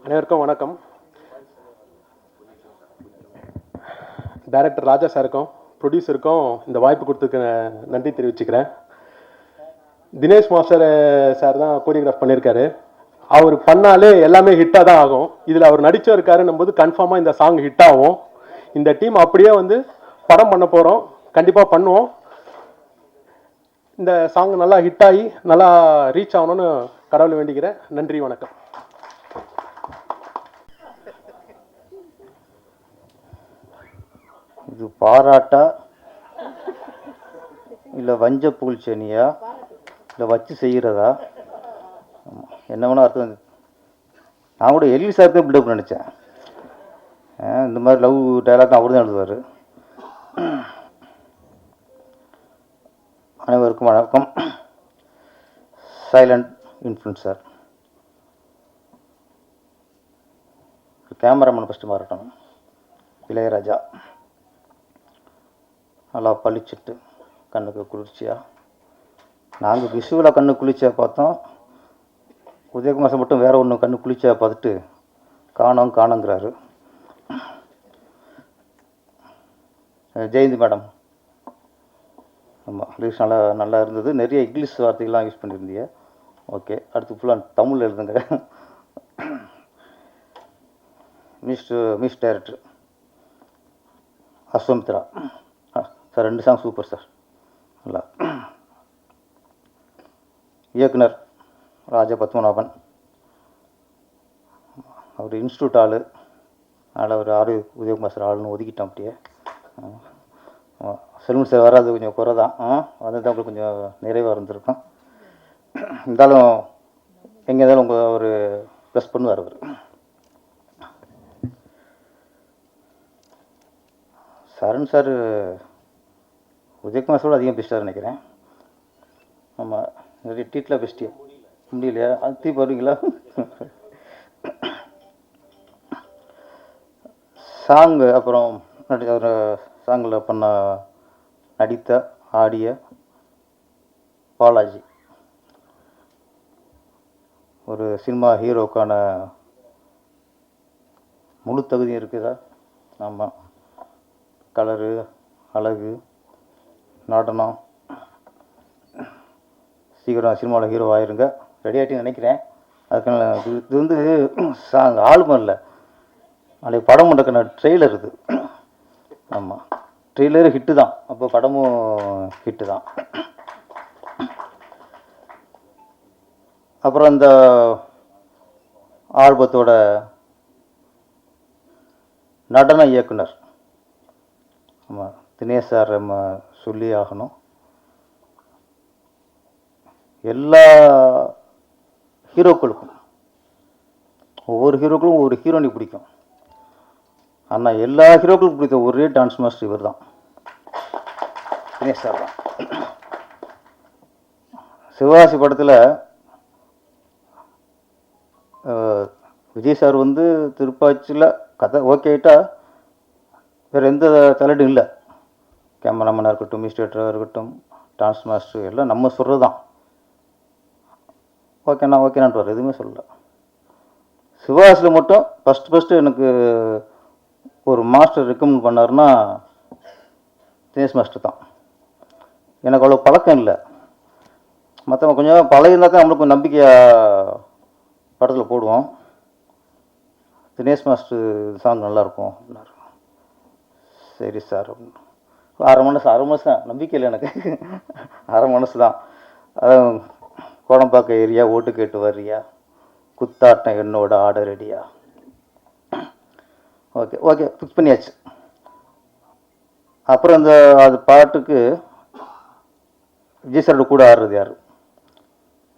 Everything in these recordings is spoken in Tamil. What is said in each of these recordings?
அனைவருக்கும் வணக்கம். டைரக்டர் ராஜா சாருக்கும் ப்ரொடியூசருக்கும் இந்த வாய்ப்பு கொடுத்துக்க நன்றி தெரிவிச்சுக்கிறேன். தினேஷ் மாஸ்டர் சார் தான் கோரியோகிராஃப் பண்ணியிருக்காரு. அவர் பண்ணாலே எல்லாமே ஹிட்டாக தான் ஆகும். இதில் அவர் நடிச்சும் இருக்காருன்னும் போது கன்ஃபார்மாக இந்த சாங் ஹிட் ஆகும். இந்த டீம் அப்படியே வந்து படம் பண்ண போகிறோம், கண்டிப்பாக பண்ணுவோம். இந்த சாங் நல்லா ஹிட் ஆகி நல்லா ரீச் ஆகணும்னு கடவுளை வேண்டிக்கிறேன். நன்றி, வணக்கம். இது பாராட்டா இல்லை வஞ்ச புகழ்ச்சனியா இல்லை வச்சு செய்கிறதா என்ன வேணா அர்த்தம். நான் கூட எல்வி சார் தான் பில்டப் நினச்சேன். இந்த மாதிரி லவ் டைலாக் அவர் தான் எழுதுவார். அனைவருக்கும் வணக்கம். சைலண்ட் இன்ஃப்ளூன்சர் கேமராமேன் ஃபஸ்ட்டு மாறட்டும். இளையராஜா நல்லா பளிச்சிட்டு கண்ணுக்கு குளிர்ச்சியாக, நாங்கள் விஷுவலாக கண்ணு குளிர்ச்சியாக பார்த்தோம். உதயகுமார் சார் மட்டும் வேறு ஒன்று கண்ணு குளிர்ச்சியாக பார்த்துட்டு காணுங்கிறாரு. ஜெயந்தி மேடம், ஆமாம், லிரிக்ஸ் நல்லா இருந்தது. நிறைய இங்கிலீஷ் வார்த்தைகள்லாம் யூஸ் பண்ணியிருந்தீங்க. ஓகே, அடுத்து ஃபுல்லாக தமிழ் எழுதுங்க. Miss director Ashwamitra sir, 2 song super sir, நல்லா. இயக்குனர் ராஜா பத்மநாபன், அவர் இன்ஸ்டியூட் ஆள், அதனால் அவர் உதயகுமார் சார் ஆளுன்னு ஒதுக்கிட்டோம். அப்படியே செல்வன் சார் வராது கொஞ்சம் குறை தான், வந்து தான் உங்களுக்கு கொஞ்சம் நிறைவாக இருந்திருக்கும். இருந்தாலும் எங்கே இருந்தாலும் உங்கள் ஒரு ப்ளஸ் பண்ணுவார் அவர். சரண் சார் உதயகுமார் சார் அதிகம் பெஸ்ட்டாக நினைக்கிறேன். ஆமாம், நிறைய டீட்டில் பெஸ்ட்டியா முடியலையா? அது வருவீங்களா? சாங்கு அப்புறம் ஒரு சாங்கில் பண்ண நடித்த ஆடிய பாலாஜி, ஒரு சினிமா ஹீரோக்கான முழு தகுதியும் இருக்குதா? ஆமாம், கலரு, அழகு, நடனம், சீக்கிரம் சினிமாவில் ஹீரோ ஆயிருங்க. ரெடி ஆகிட்டு நினைக்கிறேன். அதுக்கான இது வந்து சாங் ஆல்பம் இல்லை, நாளைக்கு படம் பண்ணுறதுக்கான ட்ரெய்லர் இது. ஆமாம், ட்ரெய்லரு ஹிட்டு தான், அப்போ படமும் ஹிட்டு தான். அப்புறம் இந்த ஆல்பத்தோட நடன இயக்குனர், ஆமாம், தினேஷ் சார் நம்ம சொல்லி ஆகணும். எல்லா ஹீரோக்களுக்கும், ஒவ்வொரு ஹீரோக்களும் ஒவ்வொரு ஹீரோனி பிடிக்கும். ஆனால் எல்லா ஹீரோக்களுக்கும் பிடித்த ஒரே டான்ஸ் மாஸ்டர் இவர் தான், தினேஷ் சார் தான். சிவகாசி படத்தில் விஜய் சார் வந்து திருப்பாச்சியில் கதை ஓகேட்டா வேறு எந்த தலைடும் இல்லை. கேமராமேனாக இருக்கட்டும், மினிஸ்டேட்டராக இருக்கட்டும், டான்ஸ் மாஸ்டர் எல்லாம் நம்ம சொல்கிறது தான். ஓகேனான்ட்டு எதுவுமே சொல்லலை. சிவகாசியில் மட்டும் ஃபஸ்ட்டு எனக்கு ஒரு மாஸ்டர் ரெக்கமெண்ட் பண்ணாருன்னா தினேஷ் மாஸ்டர் தான். எனக்கு அவ்வளோ பழக்கம் இல்லை. மற்றவங்க கொஞ்சம் பழகிருந்தா தான் நம்மளுக்கு நம்பிக்கையாக படத்தில் போடுவோம். தினேஷ் மாஸ்டர் சாங் நல்லாயிருக்கும் அப்படின்னாரு. சரி சார் அப்படின்னு அரை மனசு தான், நம்பிக்கை இல்லை எனக்கு. அரை மனசு தான். அதான் கோடம்பாக்கம் ஏரியா, ஓட்டு கேட்டு வர்றியா, குத்தாட்டம் என்னோட ஆர்டர் ரெடியா. ஓகே ஃபிக்ஸ் பண்ணியாச்சு. அப்புறம் இந்த அது பாட்டுக்கு விஜய் சாரோட கூட ஆடுறது யார்?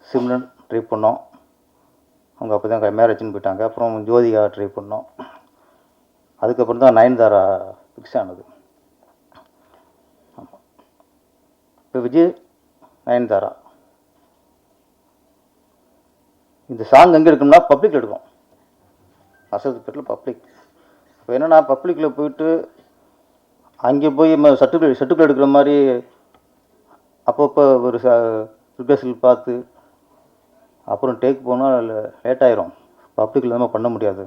சிம்ரன் ட்ரை பண்ணோம், அவங்க அப்போ தான் மேரேஜ்னு போயிட்டாங்க. அப்புறம் ஜோதிகா ட்ரை பண்ணோம். அதுக்கப்புறம் தான் நயன்தாரா ஃபிக்ஸ் ஆனது. ஆமாம், இப்போ விஜய் நயன்தாரா. இந்த சாங் எங்கே எடுக்கணும்னா பப்ளிக்கில் எடுக்கும், அசத்துப்பேட்டில் பப்ளிக். இப்போ என்னென்னா பப்ளிக்கில் போயிட்டு அங்கே போய் சர்டிஃபிகேட் எடுக்கிற மாதிரி அப்பப்போ ஒரு ரிகர்சல் பார்த்து அப்புறம் டேக் போனால் லேட் ஆயிரும், பப்ளிக் இல்லாமல் பண்ண முடியாது.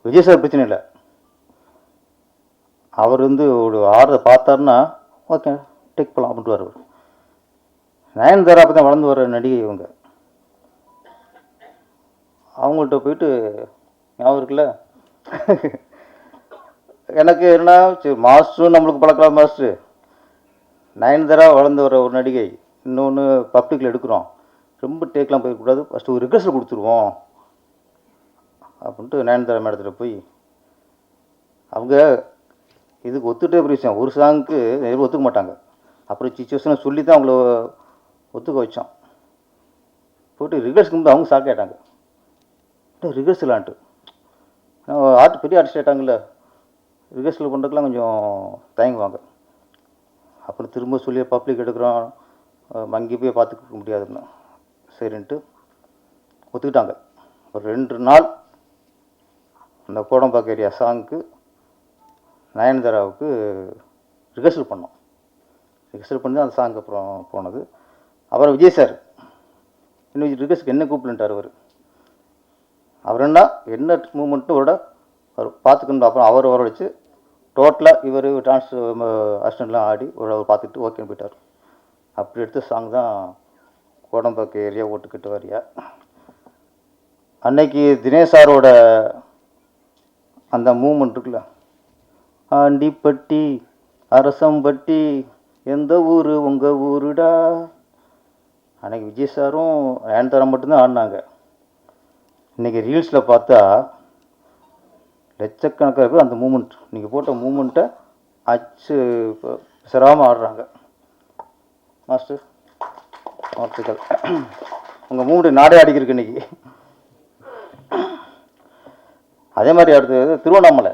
விஜய் சார் பிரச்சனை இல்லை, அவர் வந்து ஒரு ஆர்டரை பார்த்தாருன்னா ஓகே டேக் போகலாம் அப்படின்ட்டு வருவார். நயன்தாரா அப்போ தான் வளர்ந்து வர நடிகை இவங்க. அவங்கள்ட்ட போயிட்டு ஞாபகம் இருக்குல்ல எனக்கு என்ன சரி மாஸ்டரும் நம்மளுக்கு பழக்கலாம், மாஸ்டரு நயன்தாரா வளர்ந்து வர ஒரு நடிகை, இன்னொன்று பப்ளிக்கில் எடுக்கிறோம், ரொம்ப டேக்லாம் போயிடக்கூடாது, ஃபஸ்ட்டு ஒரு ரிகர்சல் கொடுத்துருவோம் அப்படின்ட்டு நயன்தாரா மேடத்தில் போய் அவங்க இதுக்கு ஒத்துட்டே பெரிய விஷயம். ஒரு சாங்குக்கு ஒத்துக்க மாட்டாங்க, அப்புறம் சிச்சுவேஷனை சொல்லி தான் அவங்கள ஒத்துக்க வச்சோம். போய்ட்டு ரிகர்சல் அவங்க ஷாக் ஆகிட்டாங்க, ரிகர்சலான்ட்டு ஆர்ட் பெரிய ஆர்டிஸ்ட் ஆகிட்டாங்கல்ல, ரிகர்சல் பண்ணுறதுக்குலாம் கொஞ்சம் தயங்குவாங்க. அப்புறம் திரும்ப சொல்லி பப்ளிக் எடுக்கிறோம், அங்கே போய் பார்த்துக்க முடியாதுன்னு சரின்ட்டு ஒத்துக்கிட்டாங்க. ஒரு 2 நாள் அந்த கோடம்பாக்கம் ஏரியா சாங்க்கு நயன்தாராவுக்கு ரிகர்சல் பண்ணோம். ரிகர்சல் பண்ணி தான் அந்த சாங் அப்புறம் போனது. அப்புறம் விஜய் சார் இன்னும் ரிகர்சலுக்கு என்ன கூப்பிட்டுட்டார் அவர் என்ன மூமெண்ட்டும் விட அவர் பார்த்துக்கணும். அப்புறம் அவர் வர வச்சு டோட்டலாக இவர் டான்ஸ் அசிஸ்டண்ட்லாம் ஆடி அவர் பார்த்துட்டு ஓகேன்னு போயிட்டார். அப்படி எடுத்த சாங் தான் கோடம்பாக்கம் ஏரியா ஓட்டுக்கிட்டு வரியா. அன்னைக்கு தினேஷ் சாரோட அந்த மூமெண்ட் இருக்குல்ல, ஆண்டிப்பட்டி அரசம்பட்டி எந்த ஊர் உங்கள் ஊருடா, அன்னைக்கு விஜய் சாரும் நயன்தாரா மட்டும்தான் ஆடினாங்க. இன்றைக்கி ரீல்ஸில் பார்த்தா லட்சக்கணக்காக பேர் அந்த மூமெண்ட், நீங்கள் போட்ட மூமெண்ட்டை அச்சு சிராமல் ஆடுறாங்க. மாஸ்டர் வாழ்த்துக்கள், உங்கள் மூமெண்ட் நாடே அடிக்கிறதுக்கு இன்றைக்கி. அதே மாதிரி அடுத்தது திருவண்ணாமலை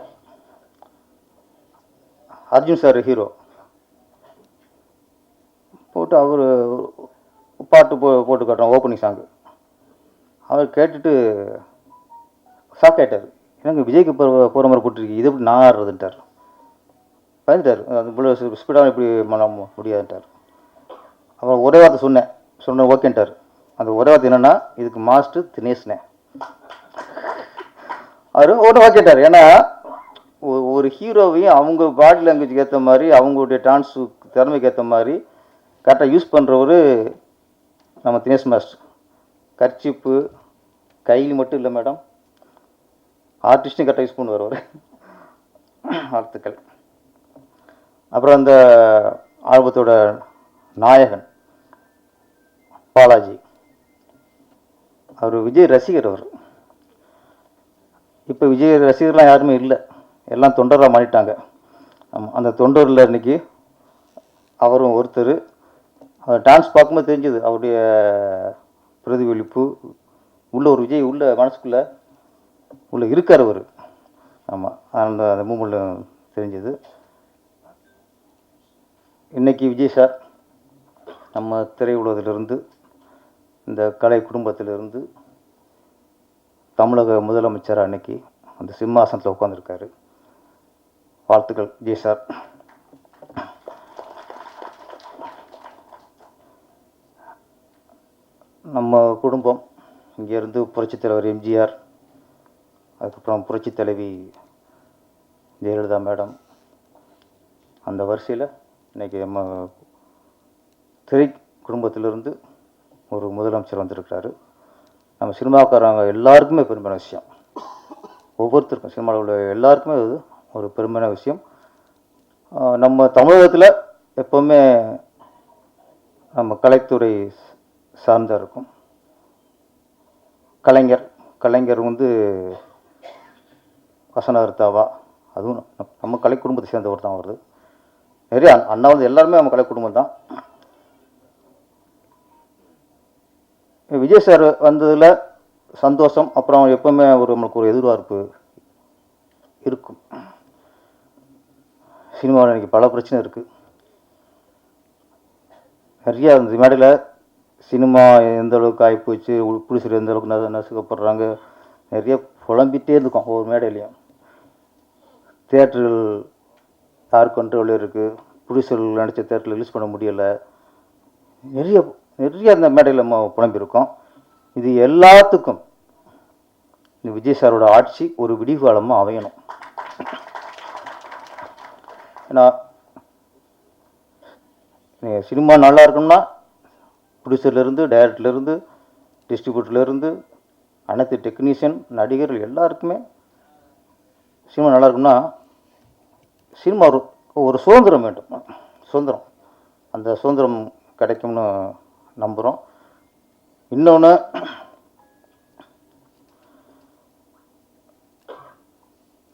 அர்ஜுன் சார் ஹீரோ போட்டு அவர் பாட்டு போட்டு காட்டுறோம் ஓப்பனிங் சாங்கு. அவர் கேட்டுட்டு ஷாக் ஆகிட்டார், எனக்கு விஜய்க்கு போகிற மாதிரி போட்டுருக்கு, இது எப்படி நான் ஆடுறதுன்ட்டார். பயந்துட்டார், அது இவ்வளோ ஸ்பீடாக இப்படி பண்ண முடியாதுன்ட்டார். அப்புறம் ஒரே வார்த்தை சொன்ன ஓகேன்ட்டார். அந்த ஒரே வார்த்தை என்னென்னா, இதுக்கு மாஸ்டர் தினேஷ்னே. அவர் ஒன்று ஓகேட்டார். ஏன்னா ஒரு ஹீரோவையும் அவங்க பாடி லாங்குவேஜுக்கு ஏற்ற மாதிரி அவங்களுடைய டான்ஸு திறமைக்கு ஏற்ற மாதிரி கரெக்டாக யூஸ் பண்ணுறவர் நம்ம தினேஷ் மாஸ்டர். கர்ச்சிப்பு கையில் மட்டும் இல்லை மேடம், ஆர்டிஸ்ட்டும் கரெக்டாக யூஸ் பண்ணுவார் அவர். வாழ்த்துக்கள். அப்புறம் அந்த ஆல்பத்தோட நாயகன் பாலாஜி, அவர் விஜய் ரசிகர். அவர் இப்போ விஜய் ரசிகர்லாம் யாருமே இல்லை, எல்லாம் தொண்டராக மாறிட்டாங்க. அந்த தொண்டரில் இன்றைக்கி அவரும் ஒருத்தர். அவர் டான்ஸ் பார்க்கும்போது தெரிஞ்சது அவருடைய பிரதிபலிப்பு உள்ள, ஒரு விஜய் உள்ள மனசுக்குள்ளே உள்ள இருக்கார் அவர். ஆமாம், அந்த மூமெண்ட்டில் தெரிஞ்சது. இன்றைக்கி விஜய் சார் நம்ம திரையுலகத்திலிருந்து, இந்த கலை குடும்பத்திலிருந்து தமிழக முதலமைச்சர் அன்னைக்கு அந்த சிம்மாசனத்தில் உட்காந்துருக்காரு. வாழ்த்துக்கள் விஜய் சார். நம்ம குடும்பம் இங்கேருந்து புரட்சித் தலைவர் எம்ஜிஆர், அதுக்கப்புறம் புரட்சித் தலைவி ஜெயலலிதா மேடம், அந்த வரிசையில் இன்றைக்கி நம்ம திரை குடும்பத்திலிருந்து ஒரு முதலமைச்சர் வந்திருக்கிறாரு. நம்ம சினிமாக்காரங்க எல்லாருக்குமே பெருமையான விஷயம், ஒவ்வொருத்தருக்கும் சினிமாவில் உள்ள எல்லாருக்குமே அது ஒரு பெருமையான விஷயம். நம்ம தமிழகத்தில் எப்போவுமே நம்ம கலைத்துறை சார்ந்தா இருக்கும். கலைஞர் வந்து வசனகர்த்தாவா, அதுவும் நம்ம கலை குடும்பத்தை சேர்ந்தவர் தான் வருது. நிறைய அண்ணா வந்து எல்லாருமே நம்ம கலை குடும்பம் தான். விஜய் சார் வந்ததில் சந்தோஷம். அப்புறம் எப்போவுமே நம்மளுக்கு ஒரு எதிர்பார்ப்பு இருக்கும். சினிமாவில் இன்றைக்கி பல பிரச்சனை இருக்குது. நிறையா இந்த மேடையில் சினிமா எந்த அளவுக்கு ஆகிப்போச்சு, புடிசர் எந்த அளவுக்கு நசுக்கப்படுறாங்க, நிறைய புலம்பிகிட்டே இருக்கும் ஒவ்வொரு மேடையிலையும். தியேட்டர்கள் யார் கண்ட்ரோலில் இருக்குது, புடிசர்கள் நடித்த தியேட்டரில் ரிலீஸ் பண்ண முடியலை, நிறைய அந்த மேடையில் நம்ம புலம்பியிருக்கோம். இது எல்லாத்துக்கும் இந்த விஜய் சாரோட ஆட்சி ஒரு விடிகாலமாக அமையணும். ஏன்னா சினிமா நல்லா இருக்கும்னா ப்ரொடியூசர்லேருந்து, டைரக்டர்லேருந்து, டிஸ்ட்ரிபியூட்டர்லேருந்து, அனைத்து டெக்னீஷியன், நடிகர்கள் எல்லாருக்குமே சினிமா நல்லா இருக்கும்னா சினிமா ஒரு சுதந்திரம் வேண்டும். சுதந்திரம், அந்த சுதந்திரம் கிடைக்கும்னு நம்புகிறோம். இன்னொன்று,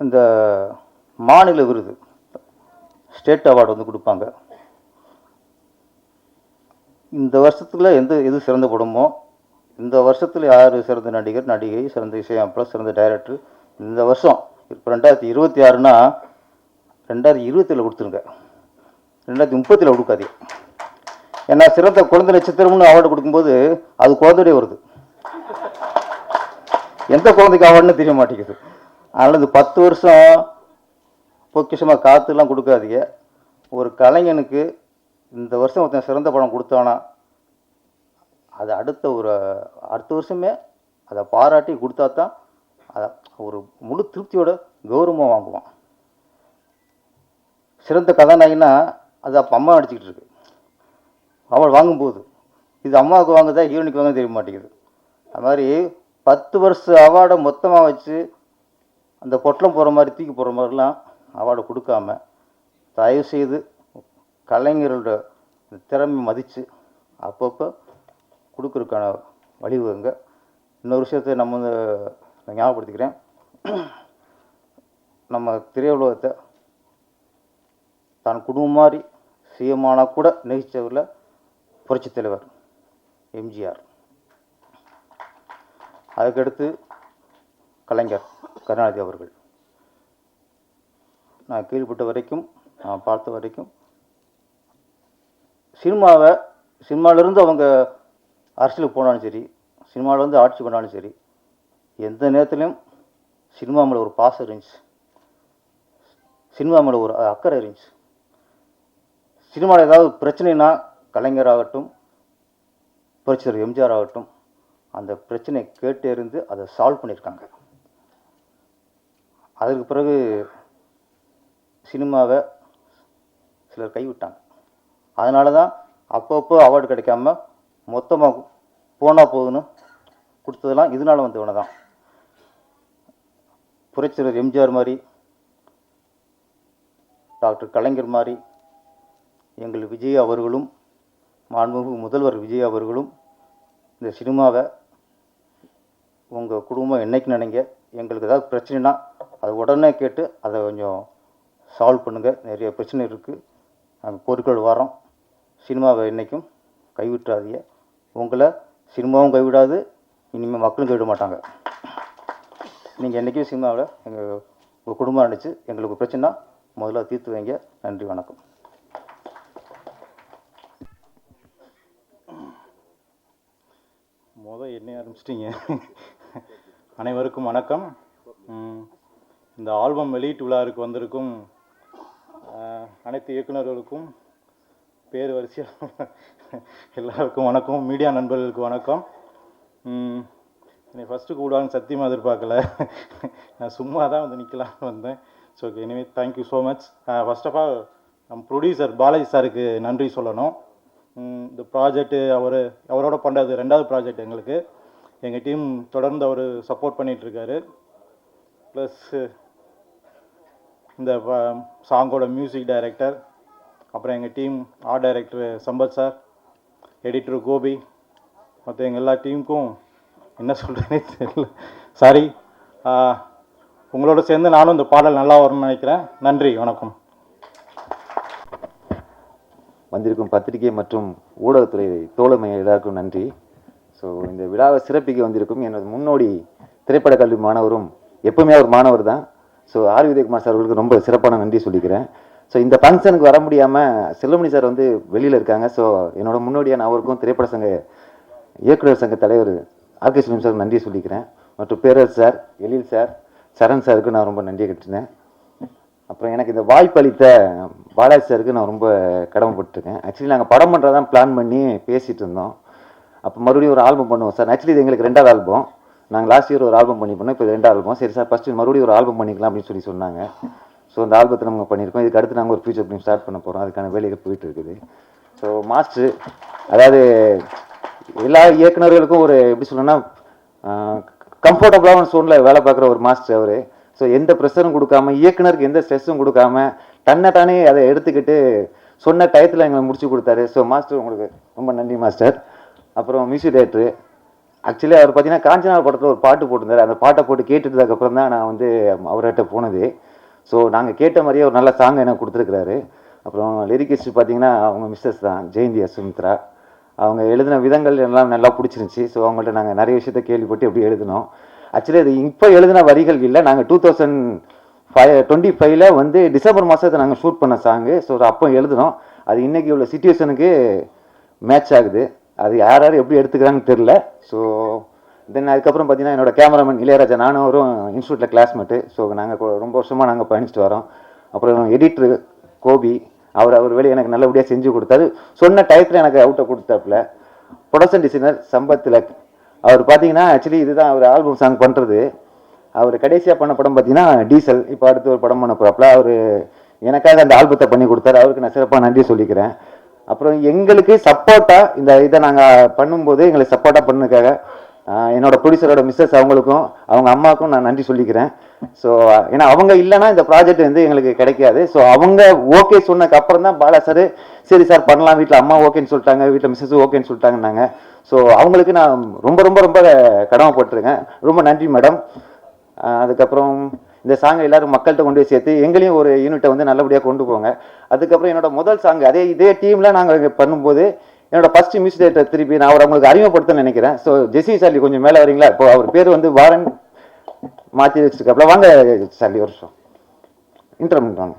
இந்த மாநில விருது, ஸ்டேட் அவார்டு வந்து கொடுப்பாங்க. இந்த வருஷத்தில் எது சிறந்த படமோ, இந்த வருஷத்தில் யார் சிறந்த நடிகர், நடிகை, சிறந்த இசையமைப்பாளர், சிறந்த டைரக்டர், இந்த வருஷம் இப்போ 2026னா 2027 கொடுத்துருங்க, 2030 கொடுக்காதீங்க. ஏன்னா சிறந்த குழந்தை நட்சத்திரம்னு அவார்டு கொடுக்கும்போது அது குழந்தைய வருது, எந்த குழந்தைக்கு அவார்டுன்னு தெரிய மாட்டேங்குது. அதனால் இந்த 10 வருஷம் பொக்கிஷமாக காற்றுலாம் கொடுக்காதீங்க. ஒரு கலைஞனுக்கு இந்த வருஷம் ஒருத்தன் சிறந்த படம் கொடுத்தானா அது அடுத்த வருஷமே அதை பாராட்டி கொடுத்தா தான் அதை ஒரு முழு திருப்தியோட கௌரவமாக வாங்குவான். சிறந்த கதாநாயகினா அது அப்போ அம்மா நடிச்சிக்கிட்டு இருக்கு, அவள் வாங்கும்போது இது அம்மாவுக்கு வாங்குதா ஹீரோனுக்கு வாங்க தெரிய மாட்டேங்குது. அது மாதிரி 10 வருஷ அவார்டை மொத்தமாக வச்சு அந்த பொட்டலம் போகிற மாதிரி தூக்கி போகிற மாதிரிலாம் அவார்டை கொடுக்காம தயவுசெய்து கலைஞர்களோட திறமை மதித்து அப்பப்போ கொடுக்குறதுக்கான வழிவகுங்க. இன்னொரு விஷயத்தை நம்ம ஞாபகப்படுத்திக்கிறேன். நம்ம திரையுலகத்தை தான் குடும்பம் மாதிரி சிஎம்மானா கூட நேசித்தவரில் புரட்சித் தலைவர் எம்ஜிஆர், அதுக்கடுத்து கலைஞர் கருணாநிதி அவர்கள். நான் கேள்விப்பட்ட வரைக்கும், நான் பார்த்த வரைக்கும் சினிமாவிலேருந்து அவங்க அரசியலுக்கு போனாலும் சரி, சினிமாவிலேருந்து ஆட்சி பண்ணாலும் சரி, எந்த நேரத்துலையும் சினிமா மேலே ஒரு பாசம் இருந்துச்சு, சினிமா மேலே ஒரு அக்கறை இருந்துச்சு. சினிமாவில் ஏதாவது பிரச்சனைனா கலைஞராகட்டும், புரட்சித்தலைவர் எம்ஜிஆர் ஆகட்டும், அந்த பிரச்சனையை கேட்டு இருந்து அதை சால்வ் பண்ணியிருக்காங்க. அதுக்கு பிறகு சினிமாவை சிலர் கைவிட்டாங்க. அதனால தான் அப்பப்போ அவார்டு கிடைக்காம மொத்தமாக போனால் போகுதுன்னு கொடுத்ததெல்லாம் இதனால் வந்தவனை தான். புரட்சித்தலைவர் எம்ஜிஆர் மாதிரி, டாக்டர் கலைஞர் மாதிரி எங்கள் விஜய் அவர்களும், மாண்புமிகு முதல்வர் விஜய் அவர்களும் இந்த சினிமாவை உங்கள் குடும்பம் என்னைக்கு நினைங்க, எங்களுக்கு ஏதாவது பிரச்சனைனா அதை உடனே கேட்டு அதை கொஞ்சம் சால்வ் பண்ணுங்கள், நிறைய பிரச்சனை இருக்குது, நாங்கள் கோரிக்கைகள் வரோம், சினிமாவை என்றைக்கும் கைவிட்டுறாதீங்க, உங்களை சினிமாவும் கைவிடாது, இனிமேல் மக்களும் கைவிட மாட்டாங்க. நீங்கள் என்றைக்கும் சினிமாவில் உங்கள் குடும்பம் நினச்சி எங்களுக்கு பிரச்சனைனா முதல்ல தீர்த்து வைங்க. நன்றி, வணக்கம். என்ன ஆரம்பிச்சிட்டிங்க. அனைவருக்கும் வணக்கம். இந்த ஆல்பம் வெளியீட்டு விழாவுக்கு வந்திருக்கும் அனைத்து இயக்குநர்களுக்கும் பேர் வரிசையாக எல்லாருக்கும் வணக்கம். மீடியா நண்பர்களுக்கு வணக்கம். என்னை ஃபஸ்ட்டு கூடான்னு சத்தியமாக எதிர்பார்க்கல, நான் சும்மா தான் வந்து நிற்கலான்னு வந்தேன். So okay, anyway thank you so much. First of all நம்ம ப்ரொடியூசர் பாலாஜி சாருக்கு நன்றி சொல்லணும். இந்த ப்ராஜெக்ட்டு அவரோட பண்ணுறது 2வது ப்ராஜெக்ட் எங்களுக்கு. எங்கள் டீம் தொடர்ந்து அவர் சப்போர்ட் பண்ணிகிட்ருக்காரு. ப்ளஸ் இந்த சாங்கோட மியூசிக் டைரக்டர், அப்புறம் எங்கள் team art director Sampath sir, editor Gopi, மற்ற எங்கள் எல்லா டீமுக்கும் என்ன சொல்கிறேனே தெரியல, சாரி. உங்களோட சேர்ந்து நானும் இந்த பாடல் நல்லா வரும்னு நினைக்கிறேன். நன்றி, வணக்கம். வந்திருக்கும் பத்திரிகை மற்றும் ஊடகத்துறை தோழமை எல்லாருக்கும் நன்றி. ஸோ இந்த விழாவை சிறப்பிக்க வந்திருக்கும் எனது முன்னோடி திரைப்பட கல்வி மாணவரும், எப்பவுமே அவர் மாணவர் தான், ஸோ ஆர் உதயகுமார் சார் அவர்களுக்கு ரொம்ப சிறப்பான நன்றி சொல்லிக்கிறேன். ஸோ இந்த ஃபங்க்ஷனுக்கு வர முடியாமல் செல்வமணி சார் வந்து வெளியில் இருக்காங்க. ஸோ என்னோட முன்னோடியான அவருக்கும் திரைப்பட சங்க இயக்குநர் சங்க தலைவர் ஆர்கே சுனிம் சாருக்கு நன்றி சொல்லிக்கிறேன். மற்றும் பேரரசு சார், எழில் சார், சரண் சாருக்கு நான் ரொம்ப நன்றி கட்டினேன். அப்புறம் எனக்கு இந்த வாய்ப்பு அளித்த பாலாஜி சாருக்கு நான் ரொம்ப கடமைப்பட்டிருக்கேன். ஆக்சுவலி நாங்கள் படம் பண்ணுறதான் பிளான் பண்ணி பேசிகிட்டு இருந்தோம். அப்போ மறுபடியும் ஒரு ஆல்பம் பண்ணுவோம் சார். ஆக்சுவலி இது எங்களுக்கு 2வது ஆல்பம். நாங்கள் லாஸ்ட் இயர் ஒரு ஆல்பம் பண்ணி பண்ணோம், இப்போ 2வது ஆல்பம். சரி சார் ஃபஸ்ட்டு மறுபடியும் ஒரு ஆல்பம் பண்ணிக்கலாம் அப்படின்னு சொன்னாங்க. ஸோ அந்த ஆல்பத்தை நம்ம பண்ணியிருக்கோம். இதுக்கு அடுத்து நாங்கள் ஒரு ஃபியூச்சர் ஃபிலிம் ஸ்டார்ட் பண்ண போகிறோம். அதுக்கான வேலைகள் போயிட்டு இருக்குது. ஸோ மாஸ்டர் அதாவது எல்லா இயக்குநர்களுக்கும் ஒரு எப்படி சொல்லணும்னா கம்ஃபர்டபுளான சோனில் வேலை பார்க்குற ஒரு மாஸ்டர் அவர். ஸோ எந்த ப்ரெஷரும் கொடுக்காம, இயக்குனருக்கு எந்த ஸ்ட்ரெஸ்ஸும் கொடுக்காம, தன்னை அதை எடுத்துக்கிட்டு சொன்ன டயத்தில் எங்களை முடிச்சு கொடுத்தாரு. ஸோ மாஸ்டர் உங்களுக்கு ரொம்ப நன்றி மாஸ்டர். அப்புறம் மியூசிக் டைரக்டர் ஆக்சுவலி அவர் பார்த்தீங்கன்னா காஞ்சனா படத்தில் ஒரு பாட்டு போட்டிருந்தார். அந்த பாட்டை போட்டு கேட்டுட்டதுக்கப்புறம் தான் நான் வந்து அவர்கிட்ட போனது. ஸோ நாங்கள் கேட்ட மாதிரியே ஒரு நல்ல சாங் எனக்கு கொடுத்துருக்குறாரு. அப்புறம் லிரிக்கிஸ்ட் பார்த்தீங்கன்னா அவங்க மிஸ்ஸஸ் தான், ஜெயந்தி சுமித்ரா. அவங்க எழுதின விதங்கள் எல்லாம் நல்லா பிடிச்சிருந்துச்சி. ஸோ அவங்கள்ட்ட நாங்கள் நிறைய விஷயத்த கேள்விப்பட்டு எப்படி எழுதினோம். ஆக்சுவலி அது இப்போ எழுதின வரிகள் இல்லை, நாங்கள் 2025 வந்து டிசம்பர் மாதத்தை நாங்கள் ஷூட் பண்ண சாங்கு. ஸோ அப்போ எழுதினோம். அது இன்றைக்கி உள்ள சிச்சுவேஷனுக்கு மேட்ச் ஆகுது. அது யார் யார் எப்படி எடுத்துக்கிறாங்கன்னு தெரில. ஸோ தென் அதுக்கப்புறம் பார்த்தீங்கன்னா என்னோட கேமராமேன் இளையராஜா, நானும் அவரும் இன்ஸ்டியூட்டில் கிளாஸ்மேட்டு. ஸோ நாங்கள் ரொம்ப வருஷமாக நாங்கள் பயணிச்சுட்டு வரோம். அப்புறம் எடிட்ரு கோபி, அவர் வேலையை எனக்கு நல்லபடியாக செஞ்சு கொடுத்தாரு. சொன்ன டயத்தில் எனக்கு அவுட்டை கொடுத்தாப்புல. ப்ரொடக்ஷன் டிசைனர் சம்பத்தில் அவர் பார்த்தீங்கன்னா ஆக்சுவலி இதுதான் அவர் ஆல்பம் சாங் பண்ணுறது. அவர் கடைசியாக பண்ண படம் பார்த்தீங்கன்னா டீசல். இப்போ அடுத்து ஒரு படம் பண்ண போகிறாப்புல. அவர் எனக்காக அந்த ஆல்பத்தை பண்ணி கொடுத்தாரு. அவருக்கு நான் சிறப்பாக நன்றி சொல்லிக்கிறேன். அப்புறம் எங்களுக்கு சப்போர்ட்டாக இந்த இதை நாங்கள் பண்ணும்போது எங்களுக்கு சப்போர்ட்டாக பண்ணதுக்காக என்னோட ப்ரொடியூசரோட மிஸ்ஸஸ் அவங்களுக்கும் அவங்க அம்மாவுக்கும் நான் நன்றி சொல்லிக்கிறேன். ஸோ ஏன்னா அவங்க இல்லைன்னா இந்த ப்ராஜெக்ட் வந்து எங்களுக்கு கிடைக்காது. ஸோ அவங்க ஓகே சொன்னதுக்கு அப்புறம் தான் பாலா சார் சரி சார் பண்ணலாம், வீட்டில் அம்மா ஓகேன்னு சொல்லிட்டாங்க, வீட்டில் மிஸ்ஸஸ் ஓகேன்னு சொல்லிட்டாங்கன்னாங்க. ஸோ அவங்களுக்கு நான் ரொம்ப ரொம்ப ரொம்ப கடமைப்பட்டிருக்கேன். ரொம்ப நன்றி மேடம். அதுக்கப்புறம் இந்த சாங்கை எல்லாரும் மக்கள்கிட்ட கொண்டு போய் சேர்த்து எங்களையும் ஒரு யூனிட்டை வந்து நல்லபடியாக கொண்டு போங்க. அதுக்கப்புறம் என்னோட முதல் சாங் இதே டீமில் நாங்கள் பண்ணும்போது என்னோட ஃபர்ஸ்ட் மியூசிக் டைரக்டர் திருப்பி நான் அவர் அவங்களுக்கு அறிமுகப்படுத்த நினைக்கிறேன். ஸோ ஜெசி சார்லி கொஞ்சம் மேலே வரீங்களா? இப்போ அவர் பேர் வந்து வாரன் மாற்றி வச்சுருக்காப்புல. வாங்க சார்லி ஒரு வருஷம் இன்டர்மெண்ட் வாங்க.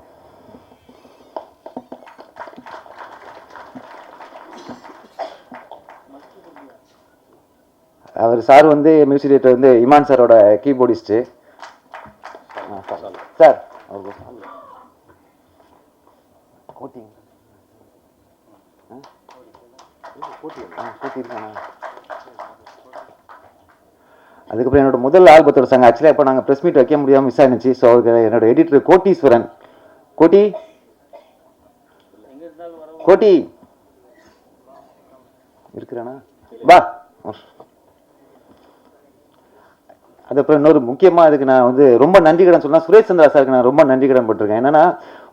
அவர் சார் வந்து மியூசிக் டைரக்டர் வந்து இமான் சாரோட கீபோர்டிஸ்ட்டு சார். அதுக்கப்புறம் என்னோட முதல் ஆல்பத்தோட சாங் ஆக்சுவலாக இப்போ நாங்கள் ப்ரெஸ் மீட் வைக்க முடியாமல் மிஸ் ஆயிடுச்சு. ஸோ அவருக்கு என்னோட எடிட்டர் கோட்டீஸ்வரன், கோட்டி இருக்கிறானா வா. அதுக்கப்புறம் இன்னொரு முக்கியமாக அதுக்கு நான் வந்து ரொம்ப நன்றி கடன் சொன்னால் சுரேஷ் சந்திரா சாருக்கு நான் ரொம்ப நன்றி கடன் பட்டிருக்கேன். என்னன்னா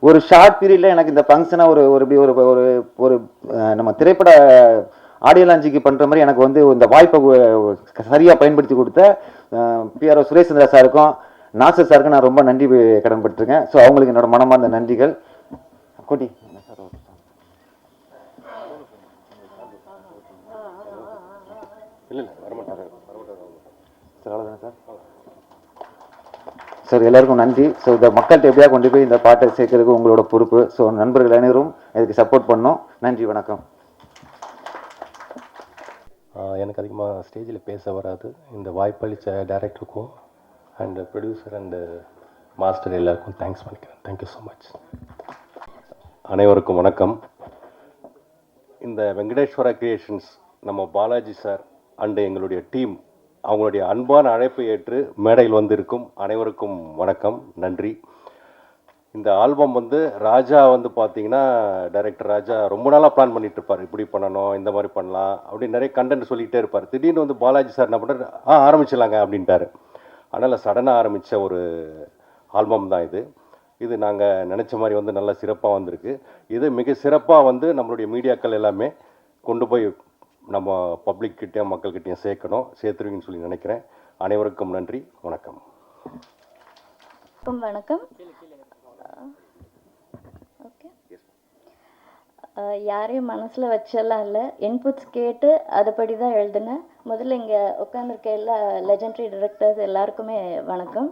ஒரு ஷார்ட் பீரியடில் எனக்கு இந்த ஃபங்க்ஷனாக ஒரு நம்ம திரைப்பட ஆடியோ லான்ச்சுக்கு பண்ணுற மாதிரி எனக்கு வந்து இந்த வாய்ப்பை சரியாக பயன்படுத்தி கொடுத்த பிஆர்ஓ சுரேஷ் சந்திரா சாருக்கும் நாசர் சாருக்கும் நான் ரொம்ப நன்றி கடன் பட்டிருக்கேன். ஸோ அவங்களுக்கு என்னோட மனமார்ந்த நன்றிகள். கோட்டி சார் எல்லாருக்கும் நன்றி. ஸோ இந்த மக்கள்கிட்ட எப்படியா கொண்டு போய் இந்த பாட்டை சேர்க்கறதுக்கு உங்களோட பொறுப்பு. ஸோ நண்பர்கள் அனைவரும் இதுக்கு சப்போர்ட் பண்ணோம். நன்றி, வணக்கம். எனக்கு அதிகமாக ஸ்டேஜில் பேச வராது. இந்த வாய்ப்பளித்த டைரக்டருக்கும் அண்ட் ப்ரொடியூசர் அண்டு மாஸ்டர் எல்லாருக்கும் தேங்க்ஸ் பண்ணிக்கிறேன். Thank you so much. அனைவருக்கும் வணக்கம். இந்த வெங்கடேஸ்வரா கிரியேஷன்ஸ் நம்ம பாலாஜி சார் அண்டு எங்களுடைய டீம் அவங்களுடைய அன்பான அழைப்பை ஏற்று மேடையில் வந்திருக்கும் அனைவருக்கும் வணக்கம், நன்றி. இந்த ஆல்பம் வந்து ராஜா வந்து பார்த்தீங்கன்னா டைரக்டர் ராஜா ரொம்ப நாளாக பிளான் பண்ணிட்டு இருப்பார். இப்படி பண்ணணும், இந்த மாதிரி பண்ணலாம் அப்படின்னு நிறைய கண்டென்ட் சொல்லிகிட்டே இருப்பார். திடீர்னு வந்து பாலாஜி சார் என்ன பண்ணுறாரு, ஆரம்பிச்சிடலாங்க அப்படின்ட்டாரு. அதனால் சடனாக ஆரம்பித்த ஒரு ஆல்பம் தான் இது. இது நாங்கள் நினச்ச மாதிரி வந்து நல்லா சிறப்பாக வந்திருக்கு. இது மிக சிறப்பாக வந்து நம்மளுடைய மீடியாக்கள் எல்லாமே கொண்டு போய் நம்ம பப்ளிக்கிட்டையும் மக்கள்கிட்டையும் சேர்த்துருவீங்கன்னு சொல்லி நினைக்கிறேன். அனைவருக்கும் நன்றி, வணக்கம். வணக்கம். ஓகே, யாரையும் மனசில் வச்செல்லாம் இல்லை, இன்புட்ஸ் கேட்டு அதுபடி தான் எழுதினேன். முதல்ல இங்கே உட்காந்துருக்க எல்லா லெஜெண்டரி டைரக்டர்ஸ் எல்லாருக்குமே வணக்கம்.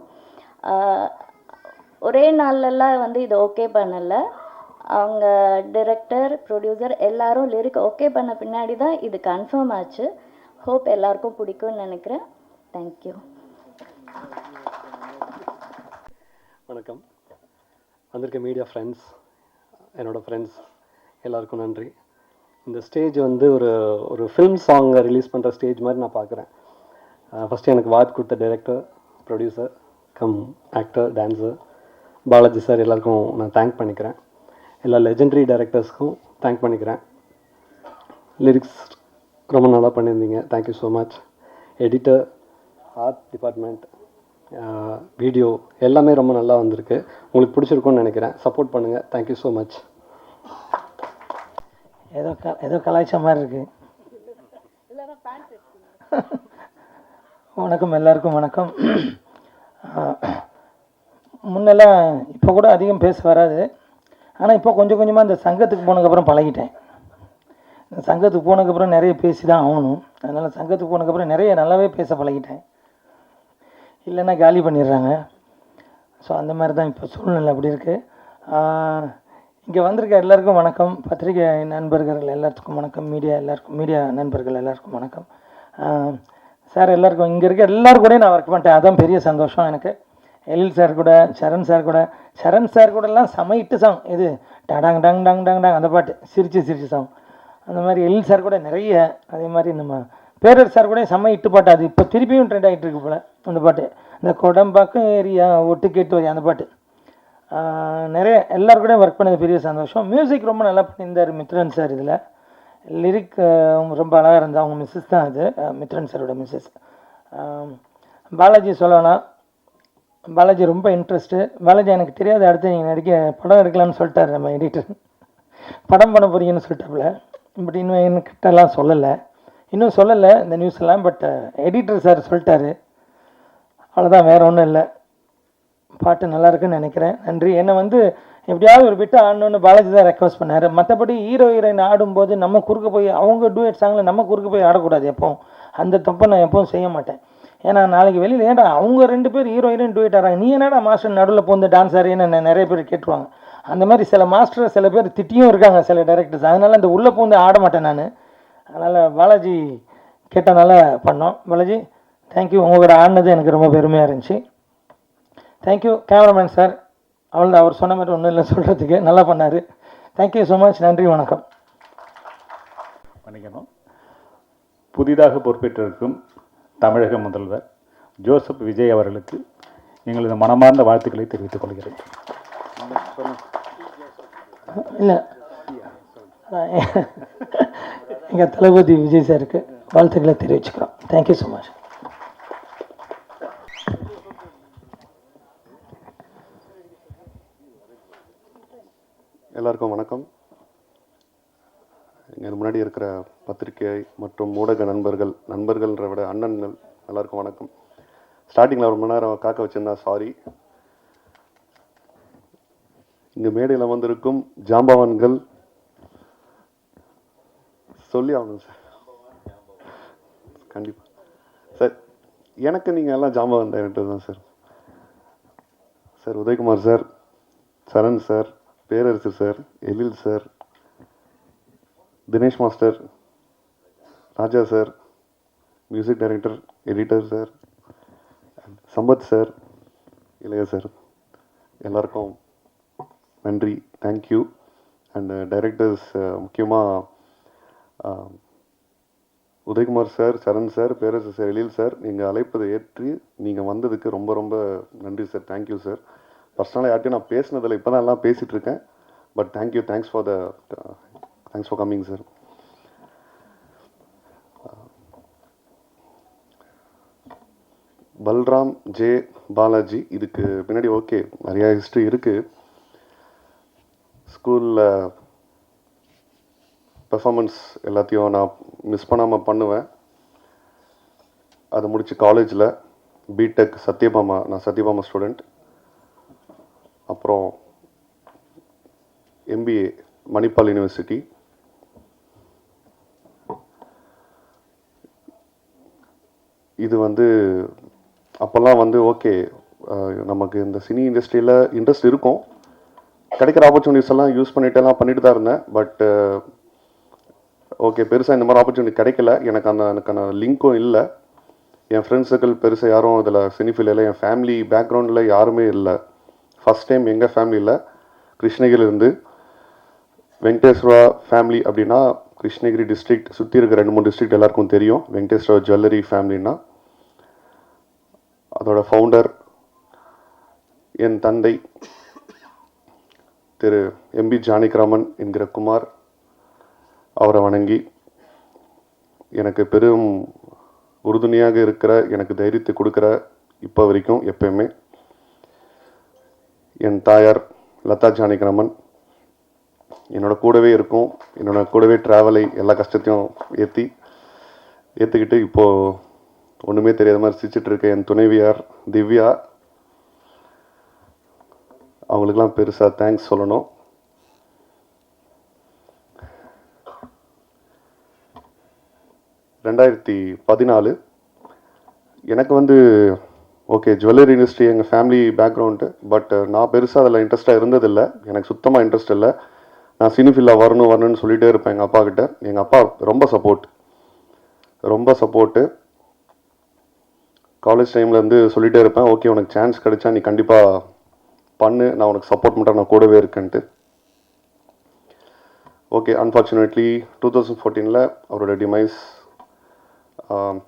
ஒரே நாள்லலாம் வந்து இது ஓகே பண்ணலை. அவங்க டைரக்டர், ப்ரொடியூசர் எல்லாரும் லிரிக் ஓகே பண்ண பின்னாடி தான் இது கன்ஃபார்ம் ஆச்சு. ஹோப் எல்லாருக்கும் பிடிக்கும்னு நினைக்கிறேன். தேங்க்யூ. வணக்கம். வந்திருக்க மீடியா ஃப்ரெண்ட்ஸ், என்னோடய ஃப்ரெண்ட்ஸ் எல்லாருக்கும் நன்றி. இந்த ஸ்டேஜ் வந்து ஒரு ஒரு ஃபிலிம் சாங்கை ரிலீஸ் பண்ணுற ஸ்டேஜ் மாதிரி நான் பார்க்குறேன். ஃபஸ்ட்டு எனக்கு வாய்ப்பு கொடுத்த director, producer cum actor, dancer Balaji sir எல்லாருக்கும் நான் தேங்க் பண்ணிக்கிறேன். எல்லா லெஜெண்டரி டைரக்டர்ஸ்க்கும் தேங்க் பண்ணிக்கிறேன். லிரிக்ஸ் ரொம்ப நல்லா பண்ணியிருந்தீங்க, thank you so much. Editor, art department, video எல்லாமே ரொம்ப நல்லா வந்திருக்கு. உங்களுக்கு பிடிச்சிருக்கும்னு நினைக்கிறேன். சப்போர்ட் பண்ணுங்கள். Thank you so much. ஏதோ கலாய்ச்ச மாதிரி இருக்கு. வணக்கம், எல்லாருக்கும் வணக்கம். முன்னெல்லாம் இப்போ கூட அதிகம் பேச வராது, ஆனால் இப்போ கொஞ்சம் கொஞ்சமாக இந்த சங்கத்துக்கு போனதுக்கப்புறம் பழகிட்டேன். இந்த சங்கத்துக்கு போனதுக்கப்புறம் நிறைய பேசி தான் ஆகணும். அதனால் சங்கத்துக்கு போனதுக்கப்புறம் நிறைய நல்லாவே பேச பழகிட்டேன். இல்லைன்னா காலி பண்ணிடுறாங்க. ஸோ அந்த மாதிரி தான் இப்போ சூழ்நிலை அப்படி இருக்குது. இங்கே வந்திருக்க எல்லாருக்கும் வணக்கம். பத்திரிகை நண்பர்கள் எல்லாத்துக்கும் வணக்கம். மீடியா நண்பர்கள் எல்லாருக்கும் வணக்கம். சார் எல்லாருக்கும், இங்கே இருக்க எல்லோரும் கூட நான் ஒர்க் பண்ணிட்டேன், அதான் பெரிய சந்தோஷம் எனக்கு. எழில் சார் கூட, சரண் சார் கூடலாம் சமைட்டு சாங், இது டடாங் டங் டங் டங் டங் அந்த பாட்டு சிரிச்சு சாங், அந்த மாதிரி எழில் சார் கூட நிறைய. அதே மாதிரி நம்ம பேரர் சார் கூட செம்ம இட்டு பாட்டு, அது இப்போ திருப்பியும் ட்ரெண்ட் ஆகிட்டு இருக்கு போல் அந்த பாட்டு. இந்த கொடம்பாக்கம் ஏரியா ஒட்டு கேட்டு வரி அந்த பாட்டு. நிறைய எல்லாரும் கூட ஒர்க் பண்ணது பெரிய சந்தோஷம். மியூசிக் ரொம்ப நல்லா பண்ணியிருந்தார் மித்ரன் சார். இதில் லிரிக் ரொம்ப அழகாக இருந்தால் அவங்க மிஸ்ஸஸ் தான் அது, மித்ரன் சாரோட மிஸ்ஸஸ். பாலாஜி சொல்லலாம், பாலாஜி ரொம்ப இன்ட்ரெஸ்ட்டு. பாலாஜி எனக்கு தெரியாது அடுத்து நீங்கள் படம் எடுக்கலாம்னு சொல்லிட்டார் நம்ம எடிட்டர். படம் பண்ண போகிறீங்கன்னு சொல்லிட்டாப்புல. பட் இன்னும் என்கிட்டலாம் இன்னும் சொல்லலை இந்த நியூஸ் எல்லாம். பட் எடிட்டர் சார் சொல்லிட்டாரு, அவ்வளோதான், வேறு ஒன்றும் இல்லை. பாட்டு நல்லா இருக்குன்னு நினைக்கிறேன். நன்றி. என்னை வந்து எப்படியாவது ஒரு பிட்டு ஆடணுன்னு பாலாஜி தான் ரெக்வஸ்ட் பண்ணார். மற்றபடி ஹீரோயின் ஆடும்போது நம்ம குறுக்க போய் அவங்க டூயட் சாங்கில் நம்ம குறுக்க போய் ஆடக்கூடாது எப்போவும். அந்த தப்பை நான் எப்பவும் செய்ய மாட்டேன். ஏன்னா நாளைக்கு வெளியில் ஏன்டா அவங்க 2 பேர் ஹீரோயினும் டூயட் ஆடுறாங்க, நீ என்னடா மாஸ்டர் நடுவில் போந்து டான்ஸ் ஆடுறேன்னு நிறைய பேர் கேட்டுருவாங்க. அந்த மாதிரி சில மாஸ்டர் சில பேர் திட்டியும் இருக்காங்க, சில டைரக்டர்ஸ். அதனால் அந்த உள்ளே பூந்து ஆட மாட்டேன் நான். அதனால் பாலாஜி கேட்டனால பண்ணோம். பாலாஜி தேங்க்யூ, உங்களோட ஆடினது எனக்கு ரொம்ப பெருமையாக இருந்துச்சு. Thank you cameraman sir. அவ்வளோதான், அவர் சொன்ன மாதிரி ஒன்றும் இல்லை சொல்கிறதுக்கு, நல்லா பண்ணார். Thank you so much. நன்றி, வணக்கம். பண்ணிக்கணும். புதிதாக பொறுப்பேற்றிருக்கும் தமிழக முதல்வர் ஜோசப் விஜய் அவர்களுக்கு எங்களது மனமார்ந்த வாழ்த்துக்களை தெரிவித்துக் கொள்கிறேன். இல்லை, எங்கள் தளபதி விஜய் சாருக்கு வாழ்த்துக்களை தெரிவிச்சுக்கிறோம். Thank you so much. எல்லாருக்கும் வணக்கம். எங்கள் முன்னாடி இருக்கிற பத்திரிகை மற்றும் ஊடக நண்பர்கள்ன்ற விட அண்ணன்கள் எல்லாருக்கும் வணக்கம். ஸ்டார்டிங்கில் ஒரு மணி நேரம் காக்க வச்சிருந்தா சாரி. இங்கே மேடையில் வந்திருக்கும் ஜாம்பவான்கள் சொல்லி ஆகணும் சார், கண்டிப்பாக சார். எனக்கு நீங்கள் எல்லாம் ஜாம்பவான் டைரக்டர் தான் சார். Sir Udhayakumar sir, Saran sir, Perarasu sir, Ezhil sir, Dinesh master, Raja sir, music director, editor sir, Sampath sir, Ilaiya sir, எல்லாருக்கும் நன்றி, தேங்க்யூ. அண்ட் டைரக்டர்ஸ் முக்கியமாக Udhayakumar sir, Saran sir, Perarasu sir, Ezhil sir, நீங்கள் அழைப்பதை ஏற்று நீங்கள் வந்ததுக்கு ரொம்ப ரொம்ப நன்றி சார். Thank you sir. பர்சனலாக யார்ட்டையும் நான் பேசினதில்லை, இப்போ தான் எல்லாம் பேசிகிட்டு இருக்கேன். But thank you, thanks for coming sir. Balram J Balaji, இதுக்கு பின்னாடி ஓகே நிறையா ஹிஸ்ட்ரி இருக்குது. ஸ்கூலில் பெர்ஃபார்மன்ஸ் எல்லாத்தையும் நான் மிஸ் பண்ணாமல் பண்ணுவேன். அதை முடித்து காலேஜில் பிடெக் சத்யபாமா, நான் சத்யபாமா ஸ்டூடெண்ட். அப்புறம் எம்பிஏ மணிப்பால் யூனிவர்சிட்டி. இது வந்து அப்போல்லாம் வந்து ஓகே, நமக்கு இந்த சினி இண்டஸ்ட்ரியில் இன்ட்ரெஸ்ட் இருக்கும், கிடைக்கிற ஆப்பர்ச்சுனிட்டிஸ் எல்லாம் யூஸ் பண்ணிட்டு தான் இருந்தேன். பட் ஓகே, பெருசாக இந்த மாதிரி ஆப்பர்ச்சுனிட்டி கிடைக்கல. எனக்கான லிங்க்கும் இல்லை. என் ஃப்ரெண்ட்ஸ் சர்க்கிள் பெருசாக யாரும் இதில் சினிஃபீல்டில் இல்லை. என் ஃபேமிலி பேக்ரவுண்டில் யாருமே இல்லை. ஃபஸ்ட் டைம் எங்கள் ஃபேமிலியில் கிருஷ்ணகிரியிலேருந்து வெங்கடேஸ்வரா ஃபேமிலி அப்படின்னா கிருஷ்ணகிரி டிஸ்ட்ரிக்ட் சுற்றி இருக்க 2-3 டிஸ்ட்ரிக்ட் எல்லாருக்கும் தெரியும் வெங்கடேஸ்வர ஜுவல்லரி ஃபேமிலின்னா. அதோட ஃபவுண்டர் என் தந்தை திரு எம்பி ஜானகிராமன் என்கிற குமார் அவரை வணங்கி எனக்கு பெரும் உறுதுணையாக இருக்கிற, எனக்கு தைரியத்தை கொடுக்குற இப்போ வரைக்கும் எப்பயுமே என் தாயார் லதா ஜானகிராமன் என்னோட கூடவே இருக்கும். என்னோட கூடவே ட்ராவலை எல்லா கஷ்டத்தையும் ஏற்றுக்கிட்டு இப்போது ஒன்றுமே தெரியாத மாதிரி சிரிச்சிட்டு இருக்க என் துணைவியார் திவ்யா, அவங்களுக்கெல்லாம் பெருசாக தேங்க்ஸ் சொல்லணும். ரெண்டாயிரத்தி 14 எனக்கு ஓகே ஜுவல்லரி இண்டஸ்ட்ரி எங்கள் ஃபேமிலி பேக்ரவுண்டு, பட் நான் பெருசாக அதில் இன்ட்ரெஸ்ட்டாக இருந்ததில்லை. எனக்கு சுத்தமாக இன்ட்ரெஸ்ட் இல்லை. நான் சினிஃபில்லாக வரணும்னு சொல்லிகிட்டே இருப்பேன் எங்கள் அப்பா கிட்ட. எங்கள் அப்பா ரொம்ப சப்போர்ட்டு. காலேஜ் டைம்லேருந்து சொல்லிகிட்டே இருப்பேன், ஓகே உனக்கு சான்ஸ் கிடைச்சா நீ கண்டிப்பாக பண்ணு, நான் உனக்கு சப்போர்ட் பண்ணுறேன், நான் கூடவே இருக்கேன்ட்டு. ஓகே, அன்ஃபார்ச்சுனேட்லி 2014 அவரோட டிமைஸ்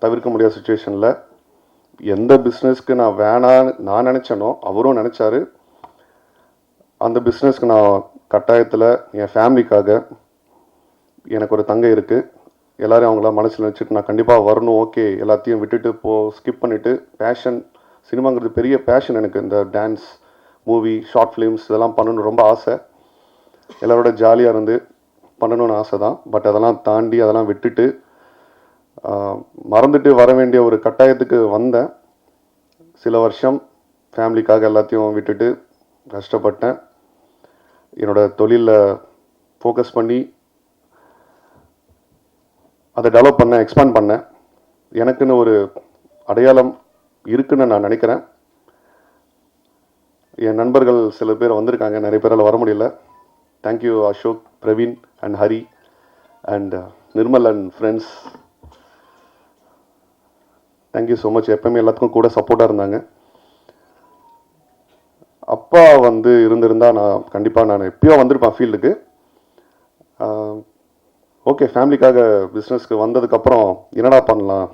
தவிர்க்க முடியாத சுச்சுவேஷனில் எந்த பிஸ்னஸ்க்கு நான் வேணான்னு நான் நினச்சேனோ அவரும் நினச்சாரு. அந்த பிஸ்னஸ்க்கு நான் கட்டாயத்தில் என் ஃபேமிலிக்காக, எனக்கு ஒரு தங்கை இருக்குது, எல்லோரும் அவங்களாம் மனசில் வச்சுட்டு நான் கண்டிப்பாக வரணும். ஓகே எல்லாத்தையும் விட்டுட்டு ஸ்கிப் பண்ணிவிட்டு பேஷன், சினிமாங்கிறது பெரிய பேஷன் எனக்கு. இந்த டான்ஸ், மூவி, ஷார்ட் ஃபிலிம்ஸ் இதெல்லாம் பண்ணணும்னு ரொம்ப ஆசை. எல்லோரோட ஜாலியாக இருந்து பண்ணணும்னு ஆசை தான். பட் அதெல்லாம் தாண்டி அதெல்லாம் விட்டுட்டு மறந்துட்டு வர வேண்டிய ஒரு கட்டாயத்துக்கு வந்தேன். சில வருஷம் ஃபேமிலிக்காக எல்லாத்தையும் விட்டுட்டு கஷ்டப்பட்டேன். என்னோட தொழிலில் ஃபோக்கஸ் பண்ணி அதை டெவலப் பண்ணேன், எக்ஸ்பேண்ட் பண்ணேன். எனக்குன்னு ஒரு அடையாளம் இருக்குன்னு நான் நினைக்கிறேன். என் நண்பர்கள் சில பேர் வந்திருக்காங்க, நிறைய பேரால் வர முடியல. Thank you Ashok, Praveen and Hari and Nirmal and friends. Thank you so much. எப்பவுமே எல்லாத்துக்கும் கூட சப்போர்ட்டாக இருந்தாங்க. அப்பா இருந்திருந்தால் நான் கண்டிப்பாக எப்பயோ வந்திருப்பேன் ஃபீல்டுக்கு. ஓகே ஃபேமிலிக்காக பிஸ்னஸ்க்கு வந்ததுக்கப்புறம் என்னடா பண்ணலாம்,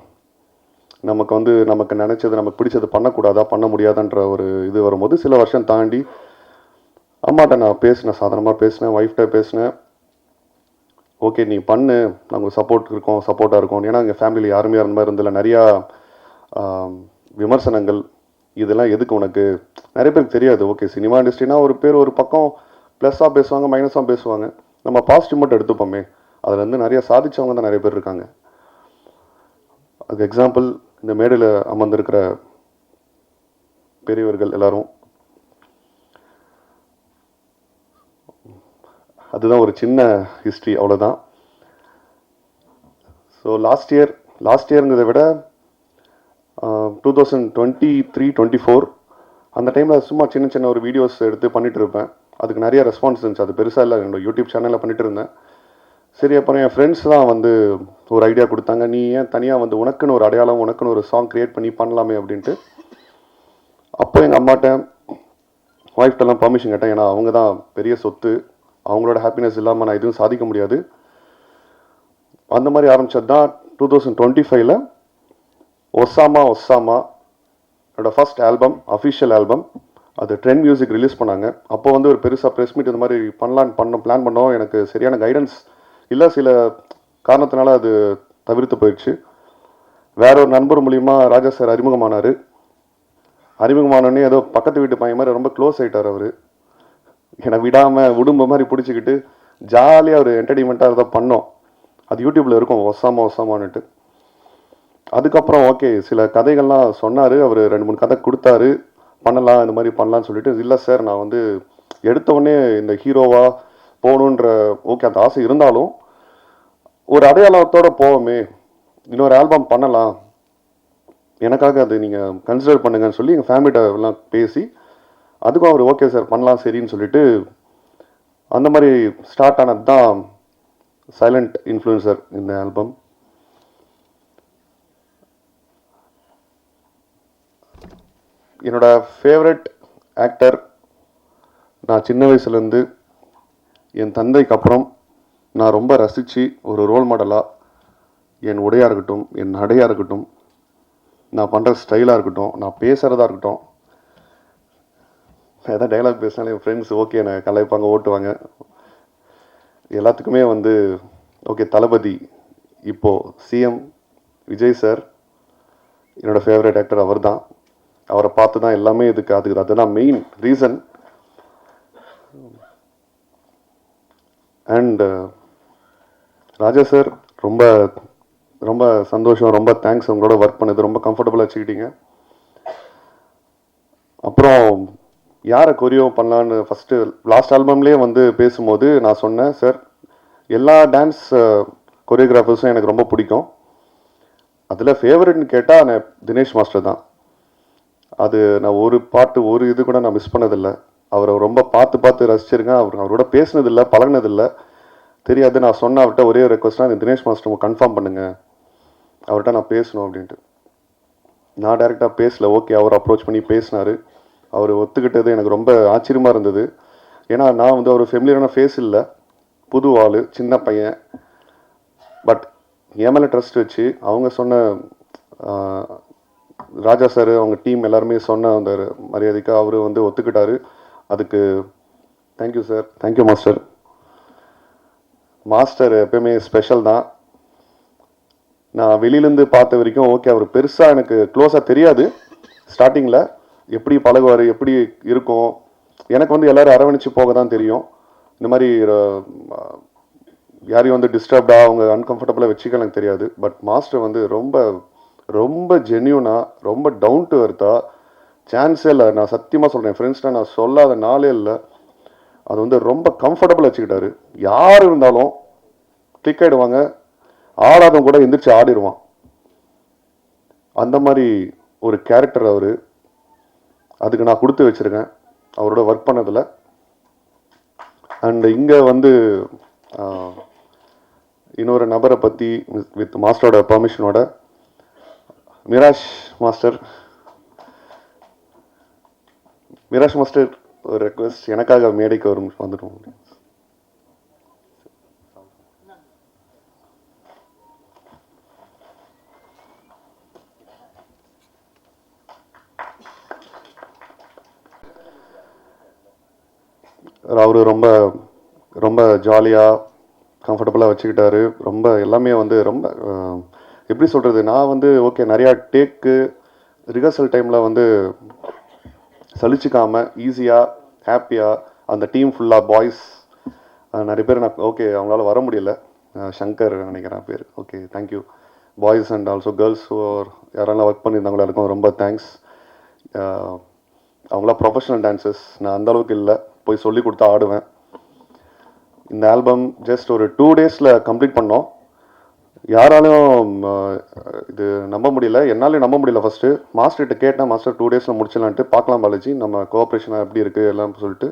நமக்கு நினச்சது நமக்கு பிடிச்சது பண்ணக்கூடாதா, பண்ண முடியாதான்ற ஒரு இது வரும்போது சில வருஷம் தாண்டி அம்மாட்ட நான் பேசினேன், சாதாரணமாக பேசினேன், ஒய்ஃப்ட்ட பேசினேன். ஓகே நீ பண்ணு, நாங்கள் சப்போர்ட்டாக இருக்கோம். ஏன்னா எங்கள் ஃபேமிலியில் யாருமே அந்த மாதிரி இருந்தில்ல. நிறையா விமர்சனங்கள், இதெல்லாம் எதுக்கு உனக்கு, நிறைய பேருக்கு தெரியாது. ஓகே சினிமா இண்டஸ்ட்ரினா ஒரு பேர் ஒரு பக்கம் ப்ளஸ்ஸாக பேசுவாங்க, மைனஸாக பேசுவாங்க. நம்ம பாசிட்டிவ் மட்டும் எடுத்துப்போமே, அதில் நிறைய சாதிச்சவங்க தான் நிறைய பேர் இருக்காங்க. அதுக்கு எக்ஸாம்பிள் இந்த மேடையில் அமர்ந்திருக்கிற பெரியவர்கள் எல்லாரும். அதுதான் ஒரு சின்ன ஹிஸ்ட்ரி, அவ்வளோதான். ஸோ லாஸ்ட் இயருங்கிறத விட 2023-24 அந்த டைமில் சும்மா சின்ன ஒரு வீடியோஸ் எடுத்து பண்ணிகிட்டு இருப்பேன். அதுக்கு நிறைய ரெஸ்பான்ஸ் இருந்துச்சு. அது பெருசாக இல்லை, என்னோட யூடியூப் சேனலில் பண்ணிட்டு இருந்தேன். சரி அப்புறம் என் ஃப்ரெண்ட்ஸ் தான் ஒரு ஐடியா கொடுத்தாங்க, நீ ஏன் தனியாக உனக்குன்னு ஒரு அடையாளம், உனக்குன்னு ஒரு சாங் க்ரியேட் பண்ணி பண்ணலாமே அப்படின்ட்டு. அப்போ எங்கள் அம்மாட்ட ஒய்ஃப்டெல்லாம் பர்மிஷன் கேட்டேன். ஏன்னா அவங்க தான் பெரிய சொத்து, அவங்களோட ஹாப்பினஸ் இல்லாமல் நான் எதுவும் சாதிக்க முடியாது. அந்த மாதிரி ஆரம்பித்தது தான் 2025 ஒசாமா என்னோட ஃபர்ஸ்ட் ஆல்பம், அஃபிஷியல் ஆல்பம். அது ட்ரெண்ட் மியூசிக் ரிலீஸ் பண்ணாங்க. அப்போ ஒரு பெருசாக ப்ரெஸ் மீட் இந்த மாதிரி பிளான் பண்ணோம். எனக்கு சரியான கைடன்ஸ் இல்லை, சில காரணத்தினால அது தவிர்த்து போயிடுச்சு. வேற ஒரு நண்பர் மூலிமா ராஜா சார் அறிமுகமானோடனே ஏதோ பக்கத்து வீட்டு பையன் மாதிரி ரொம்ப க்ளோஸ் ஆகிட்டார். அவர் என்னை விடாமல் உடும்ப மாதிரி பிடிச்சிக்கிட்டு ஜாலியாக ஒரு என்டர்டெயின்மெண்ட்டாக அதை பண்ணோம். அது யூடியூப்பில் இருக்கும், ஒசாமான்னுட்டு. அதுக்கப்புறம் ஓகே சில கதைகள்லாம் சொன்னார். அவர் 2-3 கதை கொடுத்தாரு, பண்ணலாம் இந்த மாதிரி பண்ணலான்னு சொல்லிட்டு. இல்லை சார் நான் எடுத்தவுடனே இந்த ஹீரோவாக போகணுன்ற ஓகே அந்த ஆசை இருந்தாலும் ஒரு அடையாளத்தோடு போவோமே, இன்னொரு ஆல்பம் பண்ணலாம், எனக்காக அது நீங்கள் கன்சிடர் பண்ணுங்கன்னு சொல்லி எங்கள் ஃபேமிலிட்ட எல்லாம் பேசி அதுக்கும் அவர் ஓகே சார் பண்ணலாம் சரின்னு சொல்லிட்டு அந்த மாதிரி ஸ்டார்ட் ஆனது தான் சைலண்ட் இன்ஃப்ளூயன்சர் இந்த ஆல்பம். என்னோட ஃபேவரட் ஆக்டர் நான் சின்ன வயசுலேருந்து என் தந்தைக்கு அப்புறம் நான் ரொம்ப ரசித்து ஒரு ரோல் மாடலாக என் உடையாக இருக்கட்டும், என் நடையாக இருக்கட்டும், நான் பண்ணுற ஸ்டைலாக இருக்கட்டும், நான் பேசுகிறதா இருக்கட்டும், எதாவது டைலாக் பேசினாலும் என் ஃப்ரெண்ட்ஸ் ஓகே என்னை கலாய்ப்பாங்க, ஓட்டுவாங்க. எல்லாத்துக்குமே வந்து ஓகே தளபதி இப்போது சிஎம் விஜய் சார் என்னோடய ஃபேவரட் ஆக்டர் அவர் தான். அவரை பார்த்து தான் எல்லாமே அதுக்கு அதுதான் main reason. And Raja sir ரொம்ப ரொம்ப சந்தோஷம், ரொம்ப தேங்க்ஸ். உங்களோட ஒர்க் பண்ணது ரொம்ப கம்ஃபர்டபுளாக வச்சுக்கிட்டீங்க. அப்புறம் யாரை கொரியோ பண்ணலான்னு ஃபஸ்ட்டு லாஸ்ட் ஆல்பம்லேயே வந்து பேசும்போது நான் சொன்னேன், சார் எல்லா டான்ஸ் கொரியோகிராஃபர்ஸும் எனக்கு ரொம்ப பிடிக்கும். அதில் ஃபேவரட்னு கேட்டால் நான் தினேஷ் மாஸ்டர் தான். அது நான் ஒரு பாட்டு ஒரு இது கூட நான் மிஸ் பண்ணதில்லை. அவரை ரொம்ப பார்த்து ரசிச்சிருக்கேன். அவரோட பேசினதில்லை, பழகினதில்லை, தெரியாது. நான் சொன்ன அவர்கிட்ட ஒரே ரெக்வஸ்ட்டாக இந்த தினேஷ் மாஸ்டர் கன்ஃபார்ம் பண்ணுங்கள், அவர்கிட்ட நான் பேசணும் அப்படின்ட்டு. நான் டைரெக்டாக பேசல, ஓகே அவர் அப்ரோச் பண்ணி பேசினார். அவர் ஒத்துக்கிட்டது எனக்கு ரொம்ப ஆச்சரியமாக இருந்தது. ஏன்னா நான் வந்து அவர் ஃபெமிலியரான ஃபேஸ் இல்லை, புது ஆள், சின்ன பையன். பட் என் மேலே ட்ரஸ்ட் வச்சு அவங்க சொன்ன ராஜா சார் அவங்க டீம் எல்லாருமே சொன்ன அந்த மரியாதைக்கு அவர் வந்து ஒத்துக்கிட்டாரு. அதுக்கு thank you sir, thank you master. Master எப்பயுமே ஸ்பெஷல் தான். நான் வெளியிலேருந்து பார்த்த வரைக்கும் ஓகே அவர் பெருசாக எனக்கு க்ளோஸாக தெரியாது. ஸ்டார்டிங்கில் எப்படி பழகுவார், எப்படி இருக்கும், எனக்கு வந்து எல்லோரும் அரவணைச்சு போக தான் தெரியும். இந்த மாதிரி யாரையும் வந்து டிஸ்டர்ப்டாக அவங்க அன்கம்ஃபர்டபுளாக வச்சுக்க எனக்கு தெரியாது. பட் மாஸ்டர் வந்து ரொம்ப ரொம்ப ஜென்யூனாக, ரொம்ப டவுன் டு எர்த்தாக, சான்ஸே இல்லை. நான் சத்தியமாக சொல்கிறேன், ஃப்ரெண்ட்ஸ்னா நான் சொல்லாத நாளே இல்லை. அது வந்து ரொம்ப கம்ஃபர்டபுளாக வச்சுக்கிட்டாரு. யார் இருந்தாலும் கிளிக் ஆகிடுவாங்க, ஆடாதவங்க கூட எந்திரிச்சு ஆடிடுவான். அந்த மாதிரி ஒரு கேரக்டர் அவர். அதுக்கு நான் கொடுத்து வச்சுருக்கேன் அவரோட ஒர்க் பண்ணதில். அண்ட் இங்கே வந்து இன்னொரு நபரை பற்றி வித் மாஸ்டரோட பர்மிஷனோட மிராஷ் மாஸ்டர் ஒரு ரெக்வெஸ்ட், எனக்காக மேடைக்கு வந்துட்டோம். அவர் ரொம்ப ரொம்ப ஜாலியாக கம்ஃபர்டபுளாக வச்சுக்கிட்டாரு. ரொம்ப எல்லாமே வந்து ரொம்ப எப்படி சொல்கிறது, நான் வந்து ஓகே நிறையா டேக்கு ரிஹர்சல் டைமில் வந்து சலிச்சிக்காமல் ஈஸியாக ஹாப்பியாக அந்த டீம் ஃபுல்லாக பாய்ஸ் நிறைய பேர் நான் ஓகே அவங்களால வர முடியல, சங்கர் நினைக்கிறேன் பேர், okay thank you boys and also girls யாரெல்லாம் ஒர்க் பண்ணியிருந்தாங்களோ எல்லாருக்கும் ரொம்ப தேங்க்ஸ். அவங்களாம் ப்ரொஃபஷனல் டான்சர்ஸ், நான் அந்தளவுக்கு இல்லை, போய் சொல்லி கொடுத்தா ஆடுவேன். இந்த ஆல்பம் ஜஸ்ட் ஒரு 2 days கம்ப்ளீட் பண்ணோம். யாராலும் இது நம்ப முடியல, என்னாலையும் நம்ப முடியல. ஃபஸ்ட்டு மாஸ்டர்கிட்ட கேட்டேன், மாஸ்டர் 2 days முடிச்சிடலான்ட்டு, பார்க்கலாம் பாலாஜி நம்ம கோஆப்ரேஷனாக எப்படி இருக்குது எல்லாம் சொல்லிட்டு.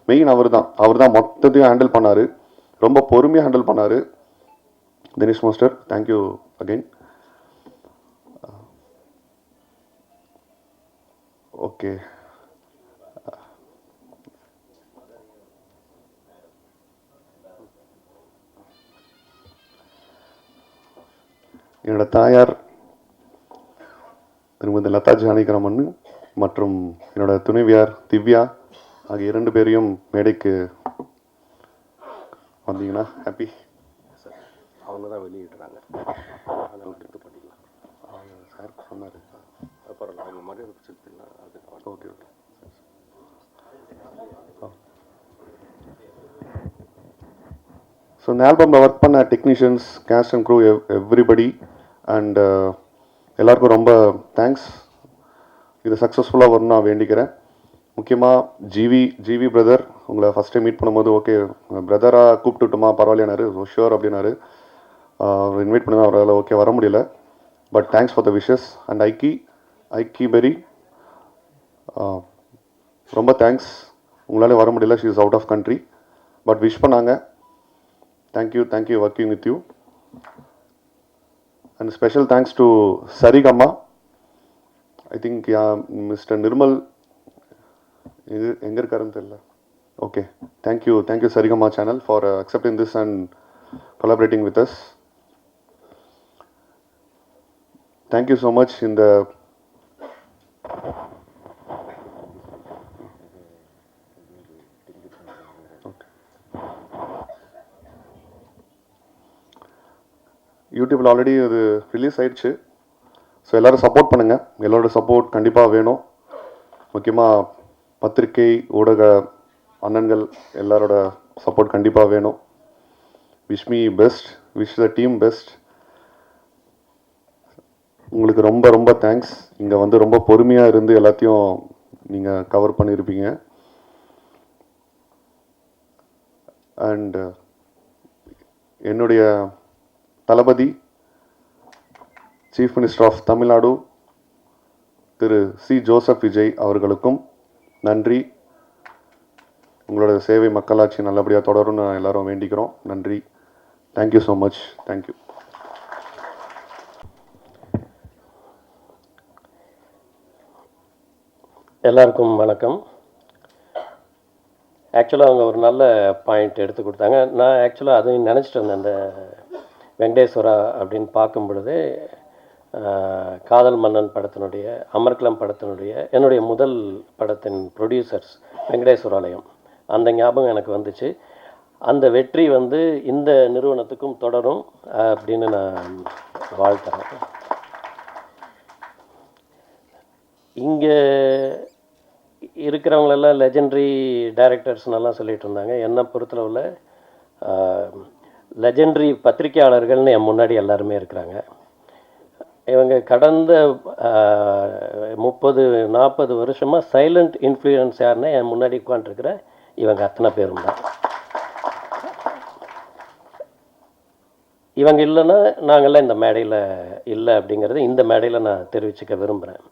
மெயின் அவர் தான் மொத்தத்தையும் ஹேண்டில் பண்ணார். ரொம்ப பொறுமையாக ஹேண்டில் பண்ணார் Dinesh master. Thank you again. Okay, என்னோட தாயார் திருமதி லதா ஜானகிராமன் மற்றும் என்னோட துணைவியார் திவ்யா ஆகிய 2 பேரையும் மேடைக்கு வந்தீங்கன்னா ஹாப்பி. அவங்க தான் வெளியிடுறாங்க, அதெல்லாம் எடுத்து பண்ணிக்கலாம். சார் சொன்னார், அப்புறம் அவங்க மரியாதை வச்சுருக்கீங்களா? அது ஓகே ஓகே. ஸோ இந்த ஆல்பமில் ஒர்க் பண்ண technicians, cast and crew, everybody and எல்லாருக்கும் ரொம்ப தேங்க்ஸ். இது சக்ஸஸ்ஃபுல்லாக வரும்னு நான் வேண்டிக்கிறேன். முக்கியமாக ஜிவி பிரதர், உங்களை ஃபஸ்ட் டைம் மீட் பண்ணும்போது ஓகே பிரதராக கூப்பிட்டுட்டுமா பரவாயில்லையானாரு, ஷுவர் அப்படின்னாரு. அவர் இன்வைட் பண்ணி அவரால் ஓகே வர முடியல, but thanks for the wishes. And Ikky Berry ரொம்ப தேங்க்ஸ், உங்களால் வர முடியல, she is out of country, but wish பண்ணாங்க. Thank you working with you. And special thanks to Saregama. I think mister Nirmal இது எங்கே இருக்காருன்னு தெரியல. Okay, thank you Saregama channel for accepting this and collaborating with us. Thank you so much. In the யூடியூப்பில் ஆல்ரெடி அது ரிலீஸ் ஆயிடுச்சு. ஸோ எல்லோரும் சப்போர்ட் பண்ணுங்கள். எல்லோரோட சப்போர்ட் கண்டிப்பாக வேணும். முக்கியமாக பத்திரிகை ஊடக அண்ணன்கள் எல்லாரோட சப்போர்ட் கண்டிப்பாக வேணும். Wish me best, wish the team best. உங்களுக்கு ரொம்ப ரொம்ப தேங்க்ஸ். இங்கே வந்து ரொம்ப பொறுமையாக இருந்து எல்லாத்தையும் நீங்கள் கவர் பண்ணியிருப்பீங்க. அண்ட் என்னுடைய Thalapathy chief minister of Tamil Nadu Thiru C. Joseph Vijay அவர்களுக்கும் நன்றி. உங்களோட சேவை மக்களாட்சி நல்லபடியாக தொடரும்னு எல்லாரும் வேண்டிக்கிறோம். நன்றி. Thank you so much. தேங்க்யூ. எல்லாருக்கும் வணக்கம். ஆக்சுவலாக அவங்க ஒரு நல்ல பாயிண்ட் எடுத்து கொடுத்தாங்க. நான் ஆக்சுவலாக அதையும் நினச்சிட்டு வந்தேன். அந்த வெங்கடேஸ்வரா அப்படின்னு பார்க்கும் பொழுது காதல் மன்னன் படத்தினுடைய, அமர்கலம் படத்தினுடைய என்னுடைய முதல் படத்தின் ப்ரொடியூசர்ஸ் வெங்கடேஸ்வராலயம், அந்த ஞாபகம் எனக்கு வந்துச்சு. அந்த வெற்றி வந்து இந்த நிறுவனத்துக்கும் தொடரும் அப்படின்னு நான் வாழ்த்துறேன். இங்கே இருக்கிறவங்களெல்லாம் லெஜெண்டரி டைரக்டர்ஸ்னெல்லாம் சொல்லிகிட்டு இருந்தாங்க. என்னை பொறுத்தளவில் லெஜெண்டரி பத்திரிகையாளர்கள்னு என் முன்னாடி எல்லாருமே இருக்கிறாங்க. இவங்க கடந்த 30-40 வருஷமாக சைலண்ட் இன்ஃப்ளூயன்ஸ் யாருன்னா என் முன்னாடி உட்காந்துருக்கிற இவங்க அத்தனை பேரும் தான். இவங்க இல்லைன்னா நாங்கள்லாம் இந்த மேடையில் இல்லை அப்படிங்கிறது இந்த மேடையில் நான் தெரிவிச்சுக்க விரும்புகிறேன்.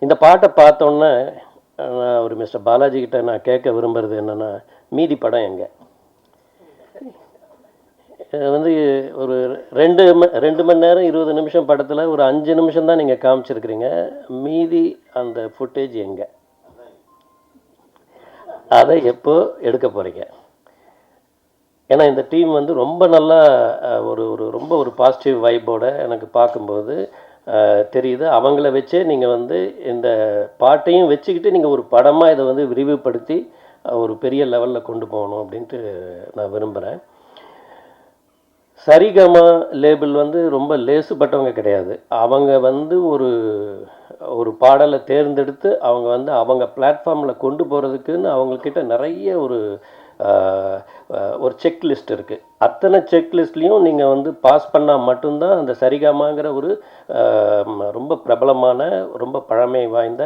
இந்த பாட்டை பார்த்தோன்னே நான் ஒரு மிஸ்டர் பாலாஜி கிட்ட நான் கேட்க விரும்புகிறது என்னென்னா, மீதி படம் எங்கே? வந்து ஒரு 2 மணி நேரம் 20 நிமிஷம் படத்தில் ஒரு 5 நிமிஷம் தான் நீங்கள் காமிச்சிருக்கிறீங்க. மீதி அந்த ஃபுட்டேஜ் எங்கே? அதை எப்போ எடுக்க போகிறீங்க? ஏன்னா இந்த டீம் வந்து ரொம்ப நல்லா ரொம்ப ஒரு பாசிட்டிவ் வைப்போட எனக்கு பார்க்கும்போது தெரியுது. அவங்கள வச்சே நீங்கள் வந்து இந்த பாட்டையும் வச்சுக்கிட்டு நீங்கள் ஒரு படமாக இதை வந்து விரிவுபடுத்தி ஒரு பெரிய லெவலில் கொண்டு போகணும் அப்படின்ட்டு நான் விரும்புகிறேன். சரிகமா லேபிள் வந்து ரொம்ப லேசுப்பட்டவங்க கிடையாது. அவங்க வந்து ஒரு பாடலை தேர்ந்தெடுத்து அவங்க வந்து அவங்க பிளாட்ஃபார்மில் கொண்டு போகிறதுக்குன்னு அவங்கக்கிட்ட நிறைய ஒரு செக்லிஸ்ட் இருக்குது. அத்தனை செக்லிஸ்ட்லேயும் நீங்கள் வந்து பாஸ் பண்ணால் மட்டும்தான் அந்த சரிகமாங்கிற ஒரு ரொம்ப பிரபலமான, ரொம்ப பழமை வாய்ந்த,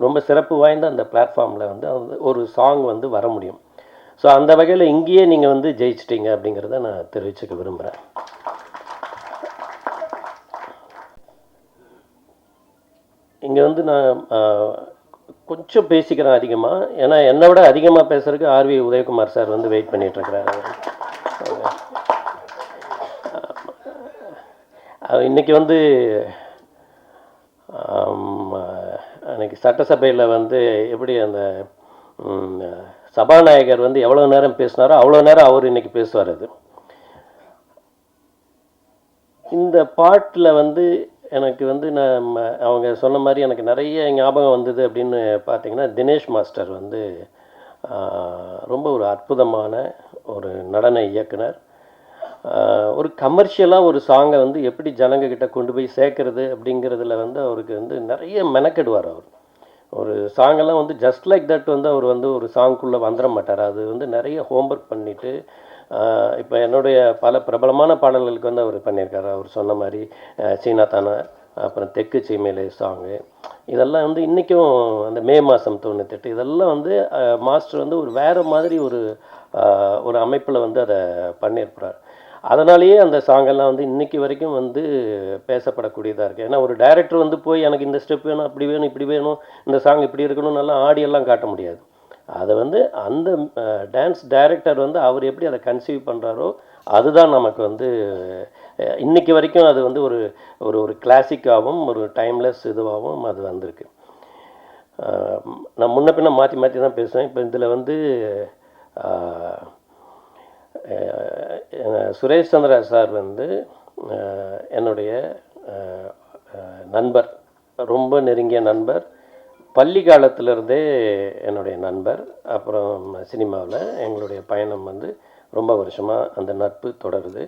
ரொம்ப சிறப்பு வாய்ந்த அந்த பிளாட்ஃபார்மில் வந்து ஒரு சாங் வந்து வர முடியும். ஸோ அந்த வகையில் இங்கேயே நீங்கள் வந்து ஜெயிச்சிட்டிங்க அப்படிங்கிறத நான் தெரிவிச்சுக்க விரும்புகிறேன். இங்கே வந்து நான் கொஞ்சம் பேசிக்கிறேன் அதிகமாக. ஏன்னா என்னை விட அதிகமாக பேசுறதுக்கு ஆர்வி உதயகுமார் சார் வந்து வெயிட் பண்ணிகிட்ருக்கிறாரு. இன்றைக்கி வந்து அன்றைக்கி சட்டசபையில் வந்து எப்படி அந்த சபாநாயகர் வந்து எவ்வளோ நேரம் பேசினாரோ அவ்வளோ நேரம் அவர் இன்றைக்கி பேசுவார். அது இந்த பாட்டில் வந்து எனக்கு வந்து அவங்க சொன்ன மாதிரி எனக்கு நிறைய ஞாபகம் வந்தது அப்படின்னு பார்த்தீங்கன்னா, தினேஷ் மாஸ்டர் வந்து ரொம்ப ஒரு அற்புதமான ஒரு நடன இயக்குனர். ஒரு கமர்ஷியலாக ஒரு சாங்கை வந்து எப்படி ஜனங்கக்கிட்ட கொண்டு போய் சேர்க்கறது அப்படிங்கிறதுல வந்து அவருக்கு வந்து நிறைய மெனக்கெடுவார். அவர் ஒரு சாங்கெல்லாம் வந்து ஜஸ்ட் லைக் தட் வந்து அவர் வந்து ஒரு சாங்குக்குள்ளே வந்துட மாட்டார். அது வந்து நிறைய ஹோம்ஒர்க் பண்ணிவிட்டு இப்போ என்னுடைய பல பிரபலமான பாடல்களுக்கு வந்து அவர் பண்ணியிருக்காரு. அவர் சொன்ன மாதிரி சீனா தானா, அப்புறம் தெற்கு சீமையிலே சாங்கு, இதெல்லாம் வந்து இன்றைக்கும் அந்த மே மாதம் 98 இதெல்லாம் வந்து மாஸ்டர் வந்து ஒரு வேறு மாதிரி ஒரு அமைப்பில் வந்து அதை பண்ணியிருப்பார். அதனாலேயே அந்த சாங்கெல்லாம் வந்து இன்றைக்கி வரைக்கும் வந்து பேசப்படக்கூடியதாக இருக்குது. ஏன்னா ஒரு டைரக்டர் வந்து போய் எனக்கு இந்த ஸ்டெப் வேணும், அப்படி வேணும், இப்படி வேணும், இந்த சாங் இப்படி இருக்கணும், நல்லா ஆடியெல்லாம் காட்ட முடியாது. அதை வந்து அந்த டான்ஸ் டைரக்டர் வந்து அவர் எப்படி அதை கன்சீவ் பண்ணுறாரோ அதுதான் நமக்கு வந்து இன்றைக்கி வரைக்கும் அது வந்து ஒரு கிளாசிக்காகவும் ஒரு டைம்லெஸ் இதுவாகவும் அது வந்திருக்கு. நான் முன்ன பின்ன மாற்றி மாற்றி தான் பேசுவேன். இப்போ இதில் வந்து சுரேஷ் சந்திரா சார் வந்து என்னுடைய நண்பர், ரொம்ப நெருங்கிய நண்பர், பள்ளி காலத்திலிருந்தே என்னுடைய நண்பர். அப்புறம் சினிமாவில் எங்களுடைய பயணம் வந்து ரொம்ப வருஷமாக அந்த நட்பு தொடருது.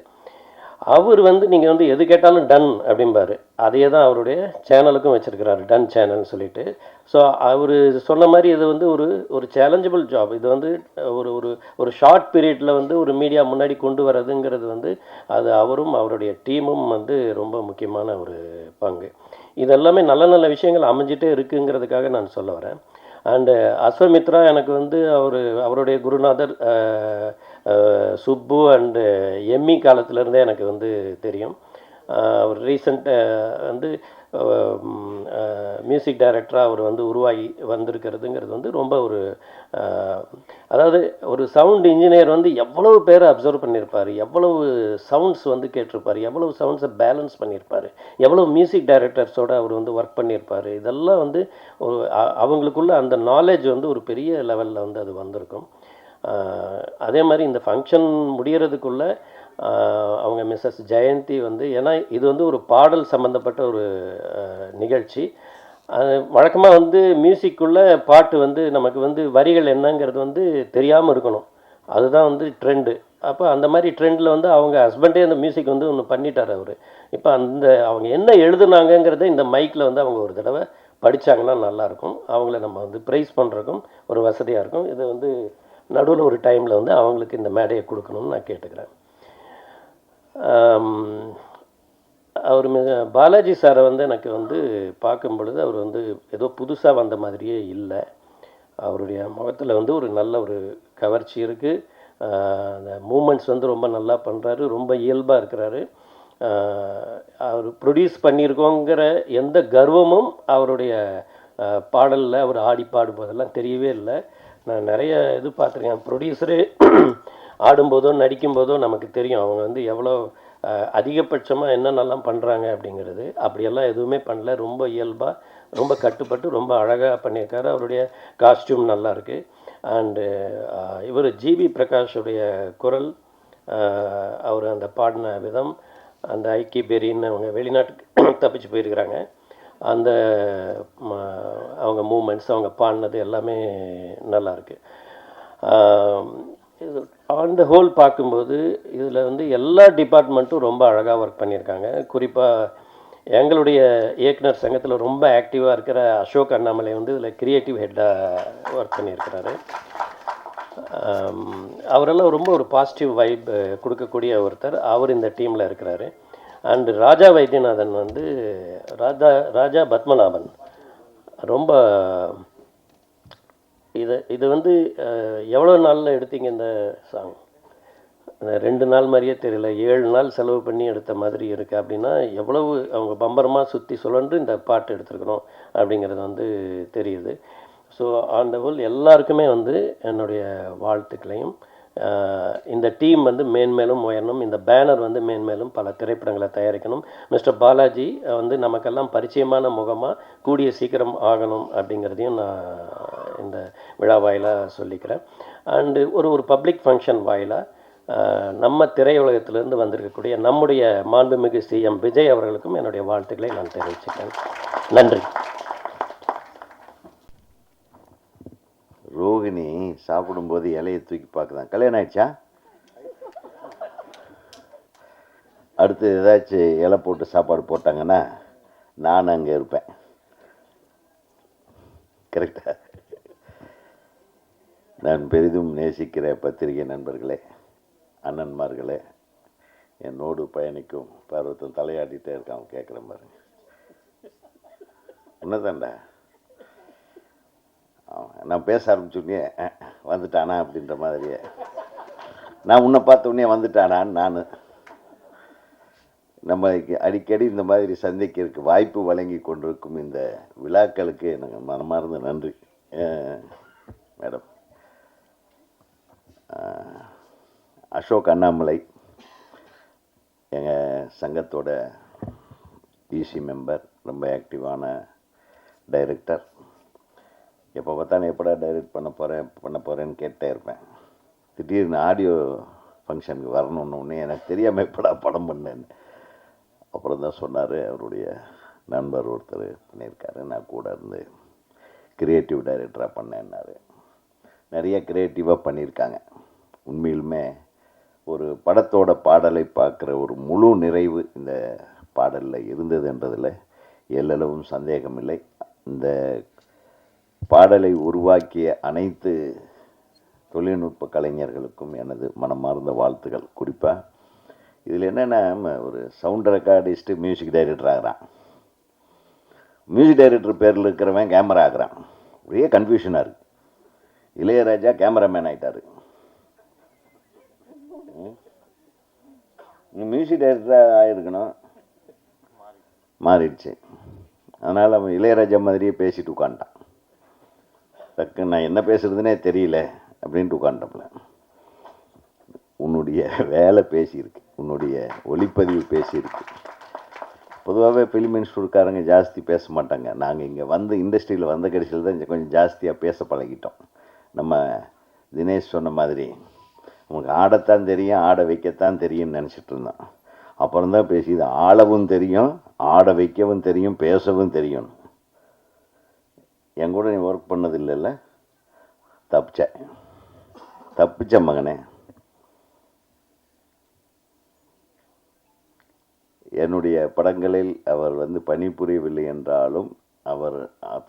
அவர் வந்து நீங்கள் வந்து எது கேட்டாலும் டன் அப்படிம்பார். அதையே தான் அவருடைய சேனலுக்கும் வச்சுருக்கிறாரு, டன் சேனல்னு சொல்லிட்டு. ஸோ அவர் சொன்ன மாதிரி இது வந்து ஒரு சேலஞ்சபிள் ஜாப். இது வந்து ஒரு ஒரு ஒரு ஷார்ட் பீரியடில் வந்து ஒரு மீடியா முன்னாடி கொண்டு வரதுங்கிறது வந்து அது அவரும் அவருடைய டீமும் வந்து ரொம்ப முக்கியமான ஒரு பங்கு. இதெல்லாமே நல்ல நல்ல விஷயங்கள் அமைஞ்சிட்டே இருக்குங்கிறதுக்காக நான் சொல்ல வரேன். அண்டு அஸ்வமித்ரா எனக்கு வந்து அவருடைய குருநாதர் சுப்பு அண்டு எம்மி காலத்திலேருந்தே எனக்கு வந்து தெரியும். அவர் வந்து மியூசிக் டைரக்டராக அவர் வந்து உருவாகி வந்திருக்கிறதுங்கிறது வந்து ரொம்ப அதாவது ஒரு சவுண்ட் இன்ஜினியர் வந்து எவ்வளவு பேரை அப்சர்வ் பண்ணியிருப்பார், எவ்வளவு சவுண்ட்ஸ் வந்து கேட்டிருப்பார், எவ்வளவு சவுண்ட்ஸை பேலன்ஸ் பண்ணியிருப்பார், எவ்வளோ மியூசிக் டைரக்டர்ஸோடு அவர் வந்து ஒர்க் பண்ணியிருப்பார். இதெல்லாம் வந்து அவங்களுக்குள்ள அந்த நாலேஜ் வந்து ஒரு பெரிய லெவலில் வந்து அது வந்திருக்கும். அதே மாதிரி இந்த ஃபங்க்ஷன் முடிகிறதுக்குள்ளே அவங்க மிஸ்ஸஸ் ஜெயந்தி வந்து, ஏன்னா இது வந்து ஒரு பாடல் சம்மந்தப்பட்ட ஒரு நிகழ்ச்சி. வழக்கமாக வந்து மியூசிக்குள்ளே பாட்டு வந்து நமக்கு வந்து வரிகள் என்னங்கிறது வந்து தெரியாமல் இருக்கணும், அதுதான் வந்து ட்ரெண்டு. அப்போ அந்த மாதிரி ட்ரெண்டில் வந்து அவங்க ஹஸ்பண்டே அந்த மியூசிக் வந்து ஒன்று பண்ணிட்டார் அவர். இப்போ அவங்க என்ன எழுதுனாங்கங்கிறத இந்த மைக்கில் வந்து அவங்க ஒரு தடவை படித்தாங்கன்னா நல்லாயிருக்கும். அவங்கள நம்ம வந்து ப்ரைஸ் பண்ணுறதுக்கும் ஒரு வசதியாக இருக்கும். இதை வந்து நடுவில் ஒரு டைமில் வந்து அவங்களுக்கு இந்த மேடையை கொடுக்கணும்னு நான் கேட்டுக்கிறேன். அவர் பாலாஜி சாரை வந்து எனக்கு வந்து பார்க்கும் பொழுது அவர் வந்து ஏதோ புதுசாக வந்த மாதிரியே இல்லை. அவருடைய முகத்தில் வந்து ஒரு நல்ல ஒரு கவர்ச்சி இருக்குது. அந்த மூமெண்ட்ஸ் வந்து ரொம்ப நல்லா பண்ணுறாரு, ரொம்ப இயல்பாக இருக்கிறாரு. அவர் ப்ரொடியூஸ் பண்ணியிருக்கோங்கிற எந்த கர்வமும் அவருடைய பாடலில் அவர் ஆடி பாடும்போதெல்லாம் தெரியவே இல்லை. நான் நிறைய இது பார்த்துருக்கேன். ப்ரொடியூசரு ஆடும்போதோ நடிக்கும்போதோ நமக்கு தெரியும் அவங்க வந்து எவ்வளோ அதிகபட்சமாக என்னென்னலாம் பண்ணுறாங்க அப்படிங்கிறது. அப்படியெல்லாம் எதுவுமே பண்ணல, ரொம்ப இயல்பாக, ரொம்ப கட்டுப்பட்டு ரொம்ப அழகாக பண்ணியிருக்காரு. அவருடைய காஸ்டியூம் நல்லா இருக்குது. அண்டு இவர் ஜிவி பிரகாஷுடைய குரல், அவர் அந்த பாடின விதம், அந்த ஐக்கி பெரின்னு அவங்க வெளிநாட்டுக்கு தப்பிச்சு போயிருக்கிறாங்க, அந்த அவங்க மூமெண்ட்ஸ், அவங்க பாடினது எல்லாமே நல்லாயிருக்கு. இது ஆன் த ஹோல் பார்க்கும்போது இதில் வந்து எல்லா டிபார்ட்மெண்ட்டும் ரொம்ப அழகாக ஒர்க் பண்ணியிருக்காங்க. குறிப்பாக எங்களுடைய இயக்குனர் சங்கத்தில் ரொம்ப ஆக்டிவாக இருக்கிற அசோக் அண்ணாமலை வந்து இதில் கிரியேட்டிவ் ஹெட்டாக ஒர்க் பண்ணியிருக்கிறாரு. அவரெல்லாம் ரொம்ப ஒரு பாசிட்டிவ் வைப் கொடுக்கக்கூடிய ஒருத்தர், அவர் இந்த டீமில் இருக்கிறாரு. அண்டு ராஜா வைத்தியநாதன் வந்து ராஜா பத்மநாபன் ரொம்ப இது வந்து எவ்வளோ நாளில் எடுத்தீங்க இந்த சாங்? 2 நாள் மாதிரியே தெரியல, 7 நாள் செலவு பண்ணி எடுத்த மாதிரி இருக்குது. அப்படின்னா எவ்வளவு அவங்க பம்பரமாக சுற்றி சுழன்று இந்த பாட்டு எடுத்துருக்கணும் அப்படிங்கிறது வந்து தெரியுது. ஸோ ஆன் த ஹோல் எல்லாருக்குமே வந்து என்னுடைய வாழ்த்துக்களையும், இந்த டீம் வந்து மேன்மேலும் உயரணும், இந்த பேனர் வந்து மேன்மேலும் பல திரைப்படங்களை தயாரிக்கணும். மிஸ்டர் பாலாஜி வந்து நமக்கெல்லாம் பரிச்சயமான முகமாக கூடிய சீக்கிரம் ஆகணும் அப்படிங்கிறதையும் நான் இந்த விழா வாயிலாக சொல்லிக்கிறேன். அண்டு ஒரு பப்ளிக் ஃபங்க்ஷன் வாயிலாக நம்ம திரையுலகத்திலிருந்து வந்திருக்கக்கூடிய நம்முடைய மாண்புமிகு சிஎம் விஜய் அவர்களுக்கும் என்னுடைய வாழ்த்துக்களை நான் தெரிவிச்சுக்கிறேன். நன்றி. ரோகிணி சாப்பிடும்போது இலையை தூக்கி பார்க்குதான். கல்யாணம் ஆயிடுச்சா? அடுத்து ஏதாச்சும் இலை போட்டு சாப்பாடு போட்டாங்கன்னா நான் அங்கே இருப்பேன். கரெக்டா? நான் பெரிதும் நேசிக்கிற பத்திரிகை நண்பர்களே, அண்ணன்மார்களே, என்னோடு பயணிக்கும் பருவத்தம் தலையாட்டிகிட்டே இருக்கான், கேட்குறேன் பாருங்க. என்னதான்டா நான் பேச ஆரம்பிச்சுடனே வந்துட்டானா அப்படின்ற மாதிரியே, நான் உன்னை பார்த்த உடனே வந்துட்டானான்னு நான். நம்ம அடிக்கடி இந்த மாதிரி சந்திக்கிறதுக்கு வாய்ப்பு வழங்கி கொண்டிருக்கும் இந்த விழாக்களுக்கு எனக்கு மனமார்ந்த நன்றி. மேடம் அசோக் அண்ணாமலை எங்கள் சங்கத்தோட இசி மெம்பர், ரொம்ப ஆக்டிவான டைரக்டர். எப்போ பார்த்தாலும் எப்படா டைரக்ட் பண்ண போகிறேன்னு கேட்டே இருப்பேன். திடீர்னு ஆடியோ ஃபங்க்ஷனுக்கு வரணுன்னு எனக்கு தெரியாமல் எப்படா படம் பண்ணேன்னு. அப்புறம் தான் சொன்னார், அவருடைய நண்பர் ஒருத்தர் பண்ணியிருக்காரு, நான் கூட இருந்து கிரியேட்டிவ் டைரக்டராக பண்ணேன்னாரு. நிறைய க்ரியேட்டிவாக பண்ணியிருக்காங்க. உண்மையிலுமே ஒரு படத்தோட பாடலை பார்க்குற ஒரு முழு நிறைவு இந்த பாடலில் இருந்ததுன்றதில் எல்லளவும் சந்தேகமில்லை. இந்த பாடலை உருவாக்கிய அனைத்து தொழில்நுட்ப கலைஞர்களுக்கும் எனது மனமார்ந்த வாழ்த்துக்கள். குறிப்பாக இதில் என்னென்னா, ஒரு சவுண்ட் ரெக்கார்டிஸ்ட்டு மியூசிக் டைரக்டர் ஆகிறான், மியூசிக் டைரக்டர் பேரில் இருக்கிறவன் கேமரா ஆகிறான். ஒரே கன்ஃபியூஷனாக இருக்குது. இளையராஜா கேமராமேன் ஆகிட்டார், மியூசிக் டைரக்டராக ஆகிருக்கணும், மாறிடுச்சு. அதனால் அவன் இளையராஜா மாதிரியே பேசிட்டு உட்காந்துட்டான். டக்குன்னு நான் என்ன பேசுகிறதுனே தெரியல அப்படின்ட்டு உட்காந்துட்டோம்ல. உன்னுடைய வேலை பேசியிருக்கு, உன்னுடைய ஒளிப்பதிவு பேசியிருக்கு. பொதுவாகவே ஃபிலிம் இன்ஸ்டியூட்காரங்க ஜாஸ்தி பேச மாட்டாங்க. நாங்கள் இங்கே வந்து இண்டஸ்ட்ரியில் வந்த கடைசியில் தான் கொஞ்சம் ஜாஸ்தியாக பேச பழகிட்டோம். நம்ம தினேஷ் சொன்ன மாதிரி நமக்கு ஆடத்தான் தெரியும், ஆட வைக்கத்தான் தெரியும்னு நினச்சிட்டு இருந்தோம். அப்புறம் தான் பேசி இது ஆளவும் தெரியும், ஆட வைக்கவும் தெரியும், பேசவும் தெரியும். என் கூட நீ ஒர்க் பண்ணது இல்லைல்ல, தப்பிச்ச மகனே. என்னுடைய படங்களில் அவர் பணிபுரியவில்லை என்றாலும் அவர்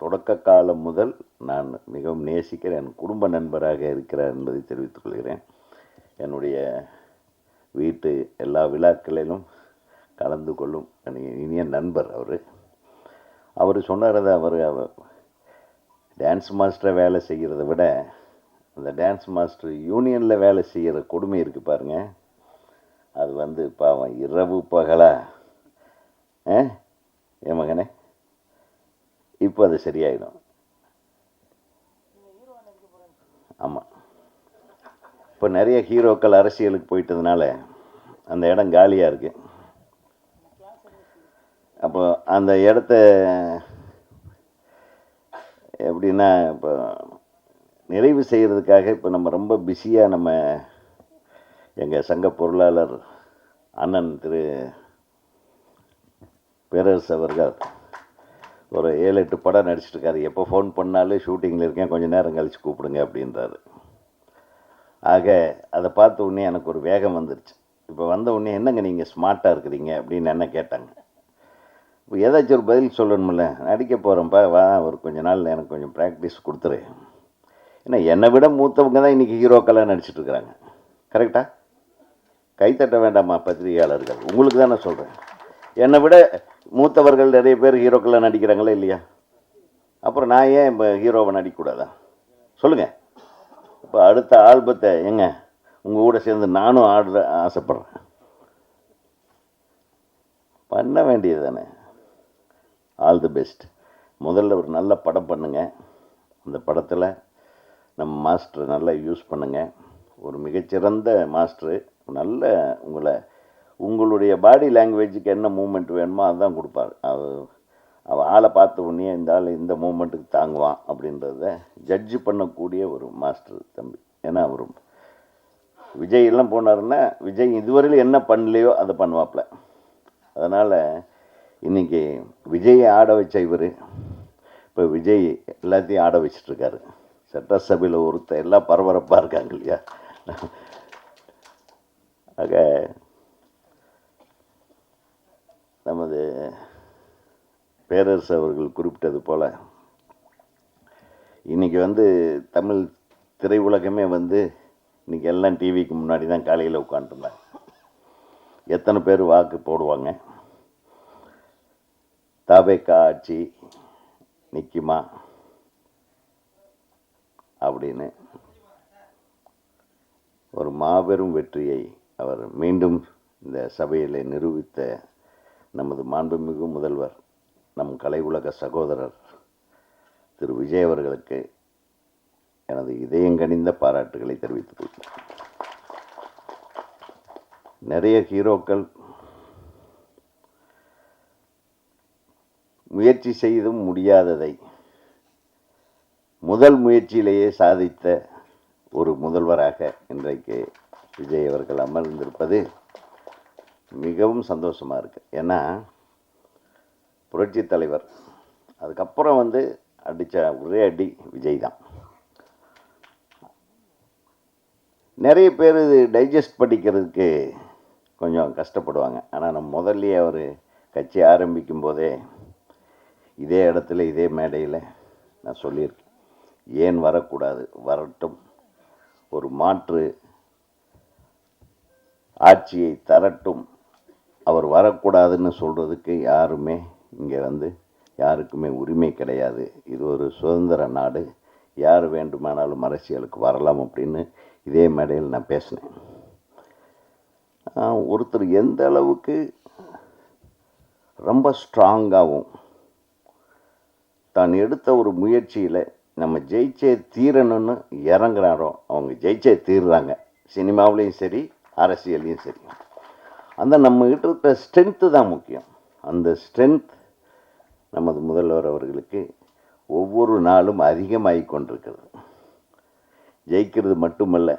தொடக்க காலம் முதல் நான் மிகவும் நேசிக்கிற என் குடும்ப நண்பராக இருக்கிறார் என்பதை தெரிவித்துக் கொள்கிறேன். என்னுடைய வீட்டு எல்லா விழாக்களிலும் கலந்து கொள்ளும் இனிய நண்பர் அவர் சொன்னார். அவர் டான்ஸ் மாஸ்டரை வேலை செய்கிறத விட அந்த டான்ஸ் மாஸ்டர் யூனியனில் வேலை செய்கிற கொடுமை இருக்குது பாருங்கள். அது பாவம் இரவு பகலா என் மகனே. இப்போ அது சரியாயிடும். ஆமாம், இப்போ நிறைய ஹீரோக்கள் அரசியலுக்கு போயிட்டதுனால அந்த இடம் காலியாக இருக்குது. அப்போ அந்த இடத்த எப்படின்னா, இப்போ நிறைவு செய்கிறதுக்காக இப்போ நம்ம ரொம்ப பிஸியாக எங்கள் சங்க பொருளாளர் அண்ணன் திரு பேரரசு அவர்கள் ஒரு 7-8 படம் நடிச்சிட்ருக்காரு. எப்போ ஃபோன் பண்ணாலும் ஷூட்டிங்கில் இருக்கேன், கொஞ்சம் நேரம் கழித்து கூப்பிடுங்க அப்படின்றாரு. ஆக அதை பார்த்த உடனே எனக்கு ஒரு வேகம் வந்துருச்சு. இப்போ வந்த உடனே என்னங்க நீங்கள் ஸ்மார்ட்டாக இருக்கிறீங்க அப்படின்னு என்ன கேட்டாங்க. இப்போ ஏதாச்சும் ஒரு பதில் சொல்லணுமில்ல. நடிக்க போகிறேன்ப்பா, வா ஒரு கொஞ்ச நாள் எனக்கு கொஞ்சம் ப்ராக்டிஸ் கொடுத்துரு. ஏன்னா என்னை விட மூத்தவங்க தான் இன்றைக்கி ஹீரோக்கெல்லாம் நடிச்சிட்ருக்குறாங்க. கரெக்டாக கைத்தட்ட வேண்டாமா பத்திரிகையாளர்கள்? உங்களுக்கு தான் நான் சொல்கிறேன். என்னை விட மூத்தவர்கள் நிறைய பேர் ஹீரோக்கெல்லாம் நடிக்கிறாங்களா இல்லையா? அப்புறம் நான் ஏன் இப்போ ஹீரோவை நடிக்கக்கூடாதா சொல்லுங்கள். இப்போ அடுத்த ஆல்பத்தை உங்கள் கூட சேர்ந்து நானும் ஆடுற ஆசைப்பட்றேன். பண்ண வேண்டியது தானே. All the best. முதல்ல ஒரு நல்ல படம் பண்ணுங்கள். அந்த படத்தில் நம்ம மாஸ்டர் நல்லா யூஸ் பண்ணுங்கள். ஒரு மிகச்சிறந்த மாஸ்டரு. நல்ல உங்களுடைய பாடி லாங்குவேஜுக்கு என்ன மூமெண்ட் வேணுமோ அதுதான் கொடுப்பார். அவள் ஆளை பார்த்த உடனே இந்த ஆள் இந்த மூமெண்ட்டுக்கு தாங்குவான் அப்படின்றத ஜட்ஜு பண்ணக்கூடிய ஒரு மாஸ்டர் தம்பி. ஏன்னா அவர் விஜய் எல்லாம் போனாருன்னா விஜய் இதுவரையில் என்ன பண்ணலையோ அதை பண்ணுவாப்புல. அதனால் இன்றைக்கி விஜயை ஆட வச்ச இவர் இப்போ விஜய் எல்லாத்தையும் ஆட வச்சிட்ருக்காரு. சட்டசபையில் ஒருத்தர் எல்லாம் பரபரப்பாக இருக்காங்க இல்லையா? ஆக நமது பேரரசு அவர்கள் குறிப்பிட்டது போல் இன்றைக்கி தமிழ் திரையுலகமே இன்றைக்கி எல்லாம் டிவிக்கு முன்னாடி தான் காலையில் உட்காந்துருந்தாங்க. எத்தனை பேர் வாக்கு போடுவாங்க, தவேகா ஆட்சி நிற்குமா அப்படின்னு ஒரு மாபெரும் வெற்றியை அவர் மீண்டும் இந்த சபையில் நிரூபித்த நமது மாண்புமிகு முதல்வர், நம் கலை உலக சகோதரர் திரு விஜய் அவர்களுக்கு எனது இதயங்கனிந்த பாராட்டுகளை தெரிவித்துக் கொள்கிறேன். நிறைய ஹீரோக்கள் முயற்சி செய்தும் முடியாததை முதல் முயற்சியிலேயே சாதித்த ஒரு முதல்வராக இன்றைக்கு விஜய் அவர்கள் அமர்ந்திருப்பது மிகவும் சந்தோஷமாக இருக்குது. ஏன்னா புரட்சி தலைவர் அதுக்கப்புறம் வந்து அடித்த ஒரே அடி விஜய் தான். நிறைய பேர் இது டைஜஸ்ட் பண்ணிக்கிறதுக்கு கொஞ்சம் கஷ்டப்படுவாங்க. ஆனால் நம்ம முதல்லையே அவர் கட்சி ஆரம்பிக்கும் போதே இதே இடத்துல இதே மேடையில் நான் சொல்லியிருக்கேன், ஏன் வரக்கூடாது, வரட்டும், ஒரு மாற்று ஆட்சியை தரட்டும், அவர் வரக்கூடாதுன்னு சொல்கிறதுக்கு யாருமே இங்கே வந்து யாருக்குமே உரிமை கிடையாது, இது ஒரு சுதந்திர நாடு, யார் வேண்டுமானாலும் அரசியலுக்கு வரலாம் அப்படின்னு இதே மேடையில் நான் பேசினேன். ஒருத்தர் எந்த அளவுக்கு ரொம்ப ஸ்ட்ராங்காகவும் தான் எடுத்த ஒரு முயற்சியில் நம்ம ஜெயிச்சே தீரணும்னு இறங்குறாரோ அவங்க ஜெயிச்சே தீர்றாங்க. சினிமாவிலையும் சரி அரசியல்லையும் சரி. அந்த நம்மகிட்ட இருக்கிற ஸ்ட்ரென்த்து தான் முக்கியம். அந்த ஸ்ட்ரென்த் நமது முதல்வர் அவர்களுக்கு ஒவ்வொரு நாளும் அதிகமாகி கொண்டிருக்கிறது. ஜெயிக்கிறது மட்டுமல்ல,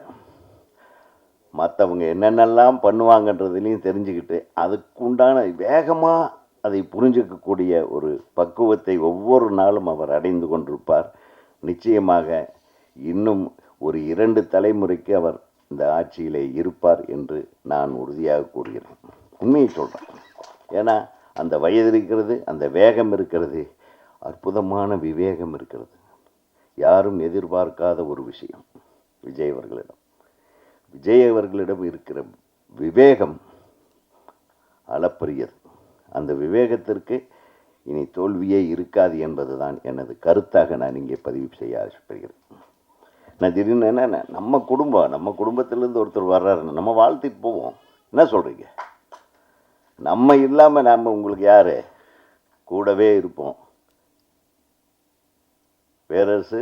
மற்றவங்க என்னென்னலாம் பண்ணுவாங்கன்றதுலையும் தெரிஞ்சுக்கிட்டு அதுக்குண்டான வேகமாக அதை புரிஞ்சிக்கக்கூடிய ஒரு பக்குவத்தை ஒவ்வொரு நாளும் அவர் அடைந்து கொண்டிருப்பார். நிச்சயமாக இன்னும் ஒரு 2 தலைமுறைக்கு அவர் இந்த ஆட்சியிலே இருப்பார் என்று நான் உறுதியாக கூறுகிறேன். உண்மையை சொல்கிறேன். ஏன்னா அந்த வயது இருக்கிறது, அந்த வேகம் இருக்கிறது, அற்புதமான விவேகம் இருக்கிறது. யாரும் எதிர்பார்க்காத ஒரு விஷயம் விஜய் அவர்களிடம். விஜய் அவர்களிடம் இருக்கிற விவேகம் அளப்பரியது. அந்த விவேகத்திற்கு இனி தோல்வியே இருக்காது என்பதுதான் எனது கருத்தாக நான் இங்கே பதிவு செய்ய ஆசைப்படுகிறேன். நான் திடீர்னு என்ன, நம்ம குடும்பத்திலேருந்து ஒருத்தர் வர்றாருன்னு நம்ம வாழ்த்திட்டு போவோம். என்ன சொல்கிறீங்க? நம்ம இல்லாமல் நாம் உங்களுக்கு யார் கூடவே இருப்போம். பேரரசு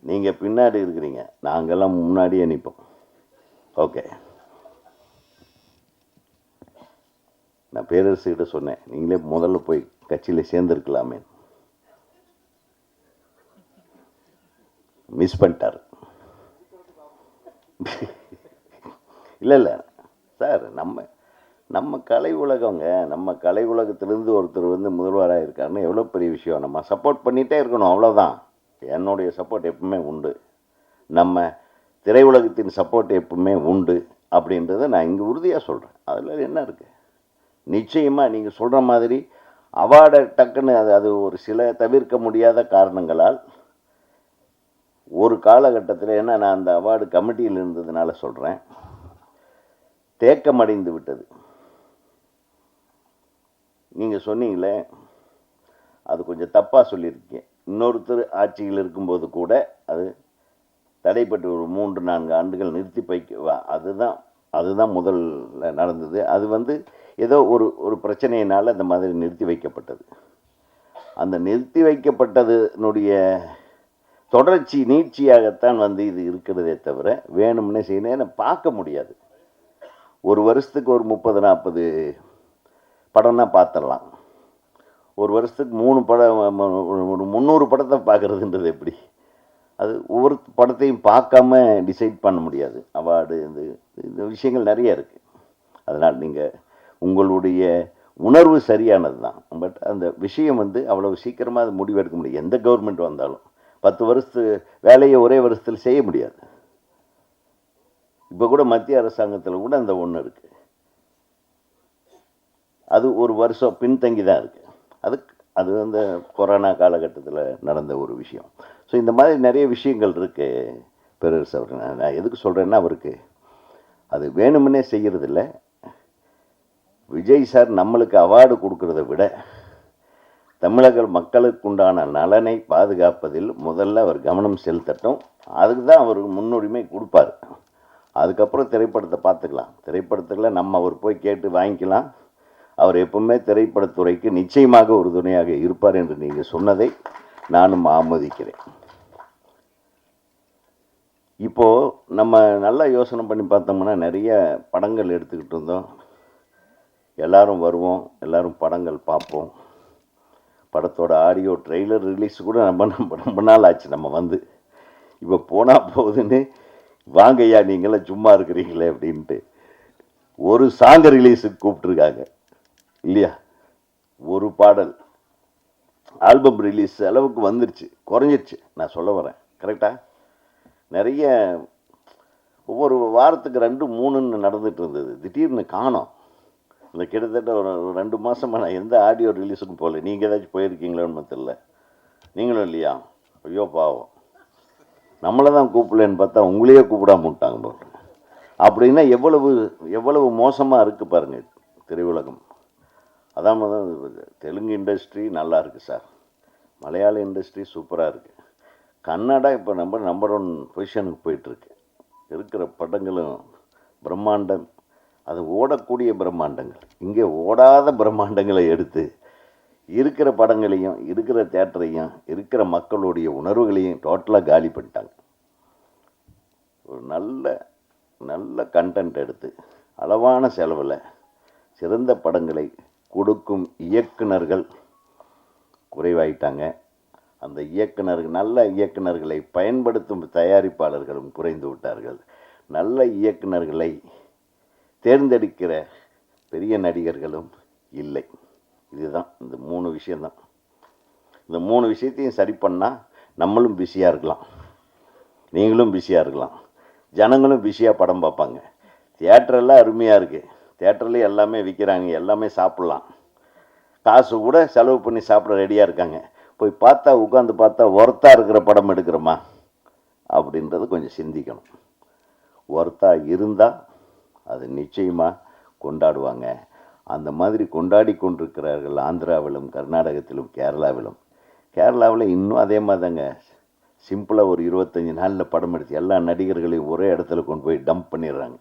நீங்கள் பின்னாடி இருக்கிறீங்க, நாங்கள்லாம் முன்னாடியே நிற்போம். ஓகே, நான் பேரரசுகிட்ட சொன்னேன், நீங்களே முதல்ல போய் கட்சியில் சேர்ந்துருக்கலாமே. மிஸ் பண்ணிட்டார். இல்லை சார், நம்ம கலை உலகங்க, நம்ம கலை உலகத்திலேருந்து ஒருத்தர் வந்து முதல்வராக இருக்காருன்னு எவ்வளோ பெரிய விஷயம். நம்ம சப்போர்ட் பண்ணிகிட்டே இருக்கணும், அவ்வளோதான். என்னுடைய சப்போர்ட் எப்பவுமே உண்டு, நம்ம திரையுலகத்தின் சப்போர்ட் எப்பவுமே உண்டு அப்படின்றத நான் இங்கே உறுதியாக சொல்கிறேன். அதில் என்ன இருக்குது? நிச்சயமாக நீங்கள் சொல்கிற மாதிரி அவார்டை டக்குன்னு அது ஒரு சில தவிர்க்க முடியாத காரணங்களால் ஒரு காலகட்டத்தில், ஏன்னா நான் அந்த அவார்டு கமிட்டியில் இருந்ததுனால சொல்கிறேன், தேக்கமடைந்து விட்டது. நீங்கள் சொன்னீங்களே, அது கொஞ்சம் தப்பாக சொல்லியிருக்கீங்க. இன்னொருத்தர் ஆட்சியில் இருக்கும்போது கூட அது தடைப்பட்டு ஒரு 3-4 ஆண்டுகள் நிறுத்தி வைக்க, அதுதான் முதல்ல நடந்தது. அது வந்து ஏதோ ஒரு பிரச்சனையினால் அந்த மாதிரி நிறுத்தி வைக்கப்பட்டது. அந்த நிறுத்தி வைக்கப்பட்டதுனுடைய தொடர்ச்சி நீட்சியாகத்தான் வந்து இது இருக்கிறதே தவிர வேணும்னே செய்யணும் பார்க்க முடியாது. ஒரு வருஷத்துக்கு ஒரு 30-40 படம்னா பார்த்துடலாம். ஒரு வருஷத்துக்கு 3 படம், ஒரு 300 படத்தை பார்க்குறதுன்றது எப்படி? அது ஒவ்வொரு படத்தையும் பார்க்காம டிசைட் பண்ண முடியாது. அவார்டு இந்த விஷயங்கள் நிறைய இருக்குது. அதனால் நீங்கள் உங்களுடைய உணர்வு சரியானது தான். பட் அந்த விஷயம் வந்து அவ்வளவு சீக்கிரமாக அது முடிவெடுக்க முடியும். எந்த கவர்மெண்ட் வந்தாலும் 10 வருஷத்து வேலையை ஒரே வருஷத்தில் செய்ய முடியாது. இப்போ கூட மத்திய அரசாங்கத்தில் கூட அந்த ஒன்று இருக்குது, அது ஒரு வருஷம் பின்தங்கி தான் இருக்குது. அது வந்து கொரோனா காலகட்டத்தில் நடந்த ஒரு விஷயம். ஸோ இந்த மாதிரி நிறைய விஷயங்கள் இருக்குது. பேரரசு அவர் நான் எதுக்கு சொல்கிறேன்னா, அவருக்கு அது வேணுமுன்னே செய்கிறதில்ல. விஜய் சார் நம்மளுக்கு அவார்டு கொடுக்கறத விட தமிழக மக்களுக்குண்டான நலனை பாதுகாப்பதில் முதல்ல அவர் கவனம் செலுத்தட்டும். அதுக்கு தான் அவர் முன்னுரிமை கொடுப்பார். அதுக்கப்புறம் திரைப்படத்தை பார்த்துக்கலாம். திரைப்படத்தில் நம்ம அவர் போய் கேட்டு வாங்கிக்கலாம். அவர் எப்பவுமே திரைப்படத்துறைக்கு நிச்சயமாக ஒரு துணையாக இருப்பார் என்று நீங்கள் சொன்னதை நானும் ஆமோதிக்கிறேன். இப்போது நம்ம நல்லா யோசனை பண்ணி பார்த்தோம்னா நிறைய படங்கள் எடுத்துக்கிட்டு இருந்தோம். எல்லாரும் வருவோம், எல்லாரும் படங்கள் பார்ப்போம். படத்தோட ஆடியோ ட்ரெய்லர் ரிலீஸ் கூட ரொம்ப நாள் ஆச்சு நம்ம வந்து. இப்போ போனால் போகுதுன்னு வாங்கய்யா நீங்களாம் சும்மா இருக்கிறீங்களே அப்படின்ட்டு ஒரு சாங் ரிலீஸுக்கு கூப்பிட்ருக்காங்க இல்லையா? ஒரு பாடல் ஆல்பம் ரிலீஸ் அளவுக்கு வந்துருச்சு, குறைஞ்சிருச்சு. நான் சொல்ல வரேன் கரெக்டாக. நிறைய ஒவ்வொரு வாரத்துக்கு 2, 3ன்னு நடந்துட்டு இருந்தது. திடீர்னு காணோம். இந்த கிட்டத்தட்ட ஒரு 2 மாதமாக நான் எந்த ஆடியோ ரிலீஸுக்கும் போகல. நீங்கள் ஏதாச்சும் போயிருக்கீங்களோன்னு தெரியல. நீங்களும் இல்லையா? ஐயோ பாவம், நம்மளை தான் கூப்பிடலன்னு பார்த்தா உங்களையே கூப்பிடாம விட்டாங்க போல. அப்படின்னா எவ்வளவு மோசமாக இருக்குது பாருங்கள் திரையுலகம். அதான் தெலுங்கு இண்டஸ்ட்ரி நல்லா இருக்குது சார், மலையாள இண்டஸ்ட்ரி சூப்பராக இருக்குது, கன்னடா இப்போ நம்பர் 1 பொசிஷனுக்கு போயிட்டுருக்கு. இருக்கிற படங்களும் பிரம்மாண்டம், அது ஓடக்கூடிய பிரம்மாண்டங்கள். இங்கே ஓடாத பிரம்மாண்டங்களை எடுத்து இருக்கிற படங்களையும் இருக்கிற தேட்டரையும் இருக்கிற மக்களுடைய உணர்வுகளையும் டோட்டலாக காலி பண்ணிட்டாங்க. ஒரு நல்ல கண்டென்ட் எடுத்து அளவான செலவில் சிறந்த படங்களை கொடுக்கும் இயக்குனர்கள் குறைவாயிட்டாங்க. அந்த நல்ல இயக்குனர்களை பயன்படுத்தும் தயாரிப்பாளர்களும் குறைந்து விட்டார்கள். நல்ல இயக்குனர்களை தேர்ந்தெடுக்கிற பெரிய நடிகர்களும் இல்லை. இதுதான் இந்த 3 விஷயந்தான். இந்த 3 விஷயத்தையும் சரி பண்ணால் நம்மளும் பிஸியாக இருக்கலாம், நீங்களும் பிஸியாக இருக்கலாம், ஜனங்களும் பிஸியாக படம் பார்ப்பாங்க. தியேட்டரெல்லாம் அருமையாக இருக்குது, தியேட்டர்லேயும் எல்லாமே விற்கிறாங்க, எல்லாமே சாப்பிட்லாம், காசு கூட செலவு பண்ணி சாப்பிட ரெடியாக இருக்காங்க. போய் பார்த்தா உட்காந்து பார்த்தா ஒர்த்தாக இருக்கிற படம் எடுக்கிறோமா அப்படின்றது கொஞ்சம் சிந்திக்கணும். ஒர்த்தாக இருந்தால் அது நிச்சயமாக கொண்டாடுவாங்க. அந்த மாதிரி கொண்டாடி கொண்டிருக்கிறார்கள் ஆந்திராவிலும் கர்நாடகத்திலும் கேரளாவிலும். கேரளாவில் இன்னும் அதே மாதிரி தாங்க, சிம்பிளாக ஒரு 25 நாளில் படம் எடுத்து எல்லா நடிகர்களையும் ஒரே இடத்துல கொண்டு போய் டம்ப் பண்ணிடுறாங்க.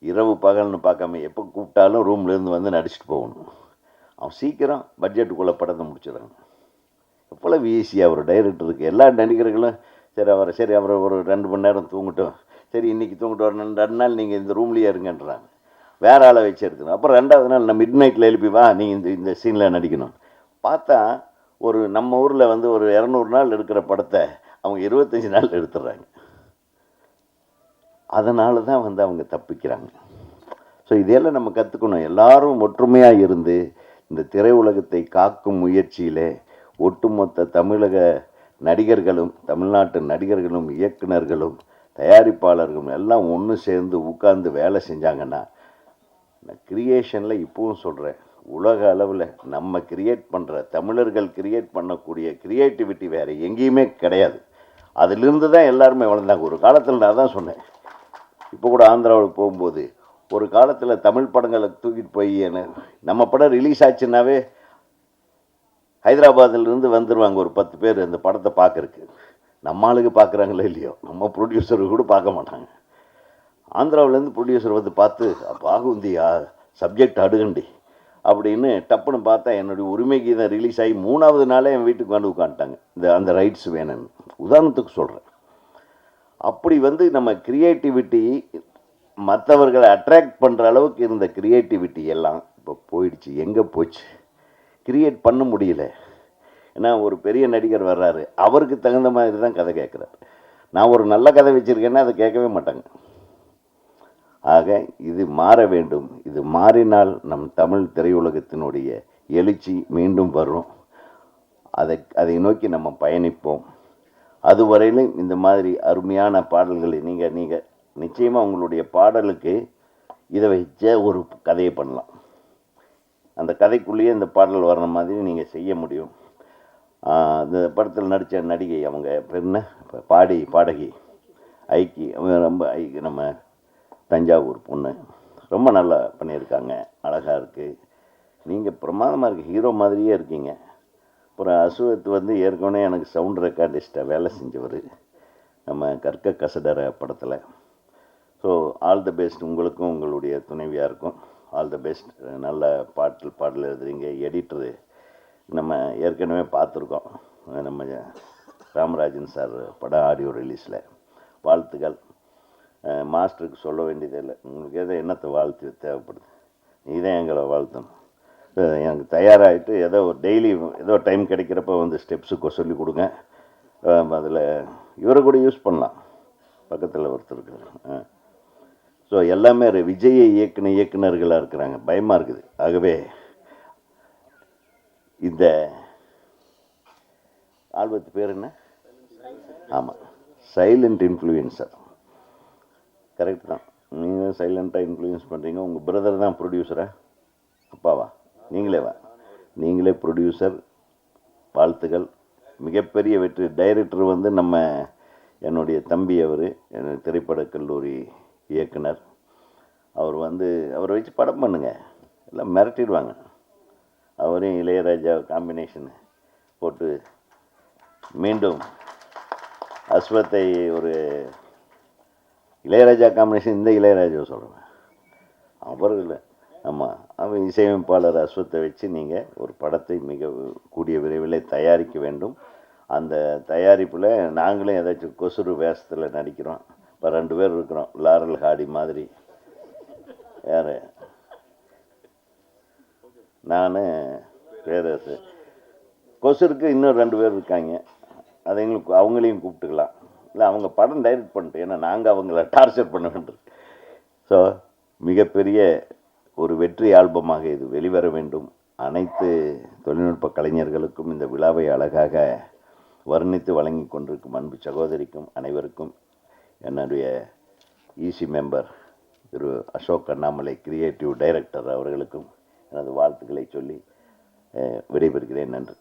இரவு பகல்னு பார்க்காம எப்போ கூப்பிட்டாலும் ரூம்லேருந்து வந்து நடிச்சுட்டு போகணும். அவன் சீக்கிரம் பட்ஜெட்டுக்குள்ளே படத்தை முடிச்சிடுறாங்க. எவ்வளவு ஈஸியாக ஒரு டைரக்டருக்கு எல்லா நடிகர்களும் சரி அவரை ஒரு 2 மணி நேரம் தூங்கட்டும், சரி இன்றைக்கி தூங்கிட்டு வரணும், 2 நாள் நீங்கள் இந்த ரூம்லேயே இருங்கன்றாங்க. வேறு ஆளை வச்சு எடுக்கணும். அப்புறம் 2வது நாள் நான் மிட் நைட்டில் எழுப்பி வா நீங்கள் இந்த சீனில் நடிக்கணும். பார்த்தா ஒரு நம்ம ஊரில் வந்து ஒரு 200 நாள் எடுக்கிற படத்தை அவங்க 25 நாள் எடுத்துடுறாங்க. அதனால தான் வந்து அவங்க தப்பிக்கிறாங்க. ஸோ இதையெல்லாம் நம்ம கற்றுக்கணும். எல்லாரும் ஒற்றுமையாக இருந்து இந்த திரையுலகத்தை காக்கும் முயற்சியில் ஒட்டுமொத்த தமிழக நடிகர்களும் தமிழ்நாட்டு நடிகர்களும் இயக்குனர்களும் தயாரிப்பாளர்களும் எல்லாம் ஒன்று சேர்ந்து உட்கார்ந்து வேலை செஞ்சாங்கன்னா, கிரியேஷனில் இப்பவும் சொல்கிறேன், உலக அளவில் நம்ம கிரியேட் பண்ணுற தமிழர்கள் கிரியேட் பண்ணக்கூடிய கிரியேட்டிவிட்டி வேறு எங்கேயுமே கிடையாது. அதிலிருந்து தான் எல்லாருமே வளர்ந்தாங்க. ஒரு காலத்தில் நான் தான் சொன்னேன், இப்போ கூட ஆந்திராவுக்கு போகும்போது ஒரு காலத்தில் தமிழ் படங்களை தூக்கிட்டு போய் நம்ம படம் ரிலீஸ் ஆச்சுன்னாவே ஹைதராபாத்திலிருந்து வந்துடுவாங்க ஒரு 10 பேர் அந்த படத்தை பார்க்கறக்கு. நம்ம ஆளுக்கு பார்க்குறாங்களோ இல்லையோ, நம்ம ப்ரொடியூசரு கூட பார்க்க மாட்டாங்க. ஆந்திராவிலேருந்து ப்ரொடியூசர் வந்து பார்த்து பாகுந்தியா சப்ஜெக்ட் அடுகண்டி அப்படின்னு டப்புன்னு பார்த்தா என்னுடைய உரிமை கீதம் ரிலீஸ் ஆகி 3வது நாளே என் வீட்டுக்கு வந்து உட்காந்துட்டாங்க. அந்த ரைட்ஸ் வேணும்னு உதாரணத்துக்கு சொல்கிறேன். அப்படி வந்து நம்ம கிரியேட்டிவிட்டி மற்றவர்களை அட்ராக்ட் பண்ணுற அளவுக்கு இருந்த கிரியேட்டிவிட்டி எல்லாம் இப்போ போயிடுச்சு. எங்கே போச்சு? கிரியேட் பண்ண முடியல. ஏன்னா ஒரு பெரிய நடிகர் வர்றாரு, அவருக்கு தகுந்த மாதிரி தான் கதை கேட்குறாரு. நான் ஒரு நல்ல கதை வச்சுருக்கேன்னா அதை கேட்கவே மாட்டாங்க. ஆக இது மாற வேண்டும். இது மாறினால் நம் தமிழ் திரையுலகத்தினுடைய எழுச்சி மீண்டும் வரும். அதை நோக்கி நம்ம பயணிப்போம். அதுவரையிலும் இந்த மாதிரி அருமையான பாடல்களை நீங்கள் நிச்சயமாக உங்களுடைய பாடலுக்கு இதை வச்ச ஒரு கதையை பண்ணலாம். அந்த கதைக்குள்ளேயே இந்த பாடல் வர்ற மாதிரி நீங்கள் செய்ய முடியும். இந்த படத்தில் நடித்த நடிகை அவங்க பெண்ண பாடகி ஐக்கி, ரொம்ப நம்ம தஞ்சாவூர் பொண்ணு, ரொம்ப நல்லா பண்ணியிருக்காங்க, அழகாக இருக்குது. நீங்கள் பிரமாதமாக இருக்குது, ஹீரோ மாதிரியே இருக்கீங்க. அப்புறம் அசுவத் வந்து ஏற்கனவே எனக்கு சவுண்ட் ரெக்கார்டிஸ்ட்டாக வேலை செஞ்சவர் நம்ம கற்க கசடர படத்தில். ஸோ ஆல் தி பெஸ்ட் உங்களுக்கும் உங்களுடைய துணைவியாருக்கும் ஆல் தி பெஸ்ட். நல்ல பாடல் எழுதுறீங்க. எடிட்டரு நம்ம ஏற்கனவே பார்த்துருக்கோம், நம்ம ராமராஜன் சார் படம் ஆடியோ ரிலீஸில். வாழ்த்துக்கள். மாஸ்டருக்கு சொல்ல வேண்டியதே இல்லை, உங்களுக்கு எதை என்னத்தை வாழ்த்து தேவைப்படுது, நீ தான் எங்களை வாழ்த்தணும். எனக்கு தயாராகிட்டு ஏதோ டெய்லி ஏதோ டைம் கிடைக்கிறப்ப வந்து ஸ்டெப்ஸுக்கு சொல்லி கொடுங்க. அதில் இவரை கூட யூஸ் பண்ணலாம், பக்கத்தில் ஒருத்தர் இருக்காரு. ஸோ எல்லாமே விஜயை இயக்குனர்களாக இருக்கிறாங்க, பயமாக இருக்குது. ஆகவே இந்த ஆல்பத்து பேர் என்ன? ஆமாம், சைலண்ட் இன்ஃப்ளூயன்சர். கரெக்ட் தான், நீங்கள் சைலண்ட்டாக இன்ஃப்ளூயன்ஸ் பண்ணுறீங்க. உங்கள் பிரதர் தான் ப்ரொடியூசரா? அப்பாவா? நீங்களே ப்ரொடியூசர். வாழ்த்துக்கள், மிகப்பெரிய வெற்றி. டைரக்டர் வந்து என்னுடைய தம்பி, அவர் திரைப்படக் கல்லூரி இயக்குனர். அவரை வச்சு படம் பண்ணுங்க, எல்லாம் மிரட்டிடுவாங்க. அவரையும் இளையராஜா காம்பினேஷன் போட்டு மீண்டும் அஸ்வத்தை ஒரு இளையராஜா காம்பினேஷன். இந்த இளையராஜாவை சொல்கிறேன், அவர் இல்லை. ஆமாம், அவன் இசையமைப்பாளர் அஸ்வத்தை வச்சு நீங்கள் ஒரு படத்தை மிக கூடிய விரைவில் தயாரிக்க வேண்டும். அந்த தயாரிப்பில் நாங்களும் ஏதாச்சும் கொசுறு வேஷத்தில் நடிக்கிறோம். இப்போ 2 பேர் இருக்கிறோம், லாரல் ஹாடி மாதிரி. யார்? நான், பேரரசு. கொசுருக்கு இன்னும் 2 பேர் இருக்காங்க, அவங்களையும் கூப்பிட்டுக்கலாம். இல்லை, அவங்க படம் டைரக்ட் பண்ணிட்டு, ஏன்னா நாங்கள் அவங்கள டார்ச்சர் பண்ண வேண்டும். ஸோ மிகப்பெரிய ஒரு வெற்றி ஆல்பமாக இது வெளிவர வேண்டும். அனைத்து தொழில்நுட்ப கலைஞர்களுக்கும் இந்த விழாவை அழகாக வர்ணித்து வழங்கி கொண்டிருக்கும் அன்பு சகோதரிக்கும் அனைவருக்கும், என்னுடைய ஈசி மெம்பர் திரு அசோக் அண்ணாமலை கிரியேட்டிவ் டைரக்டர் அவர்களுக்கும் எனது வாழ்த்துக்களை சொல்லி விடைபெறுகிறேன். நன்றி.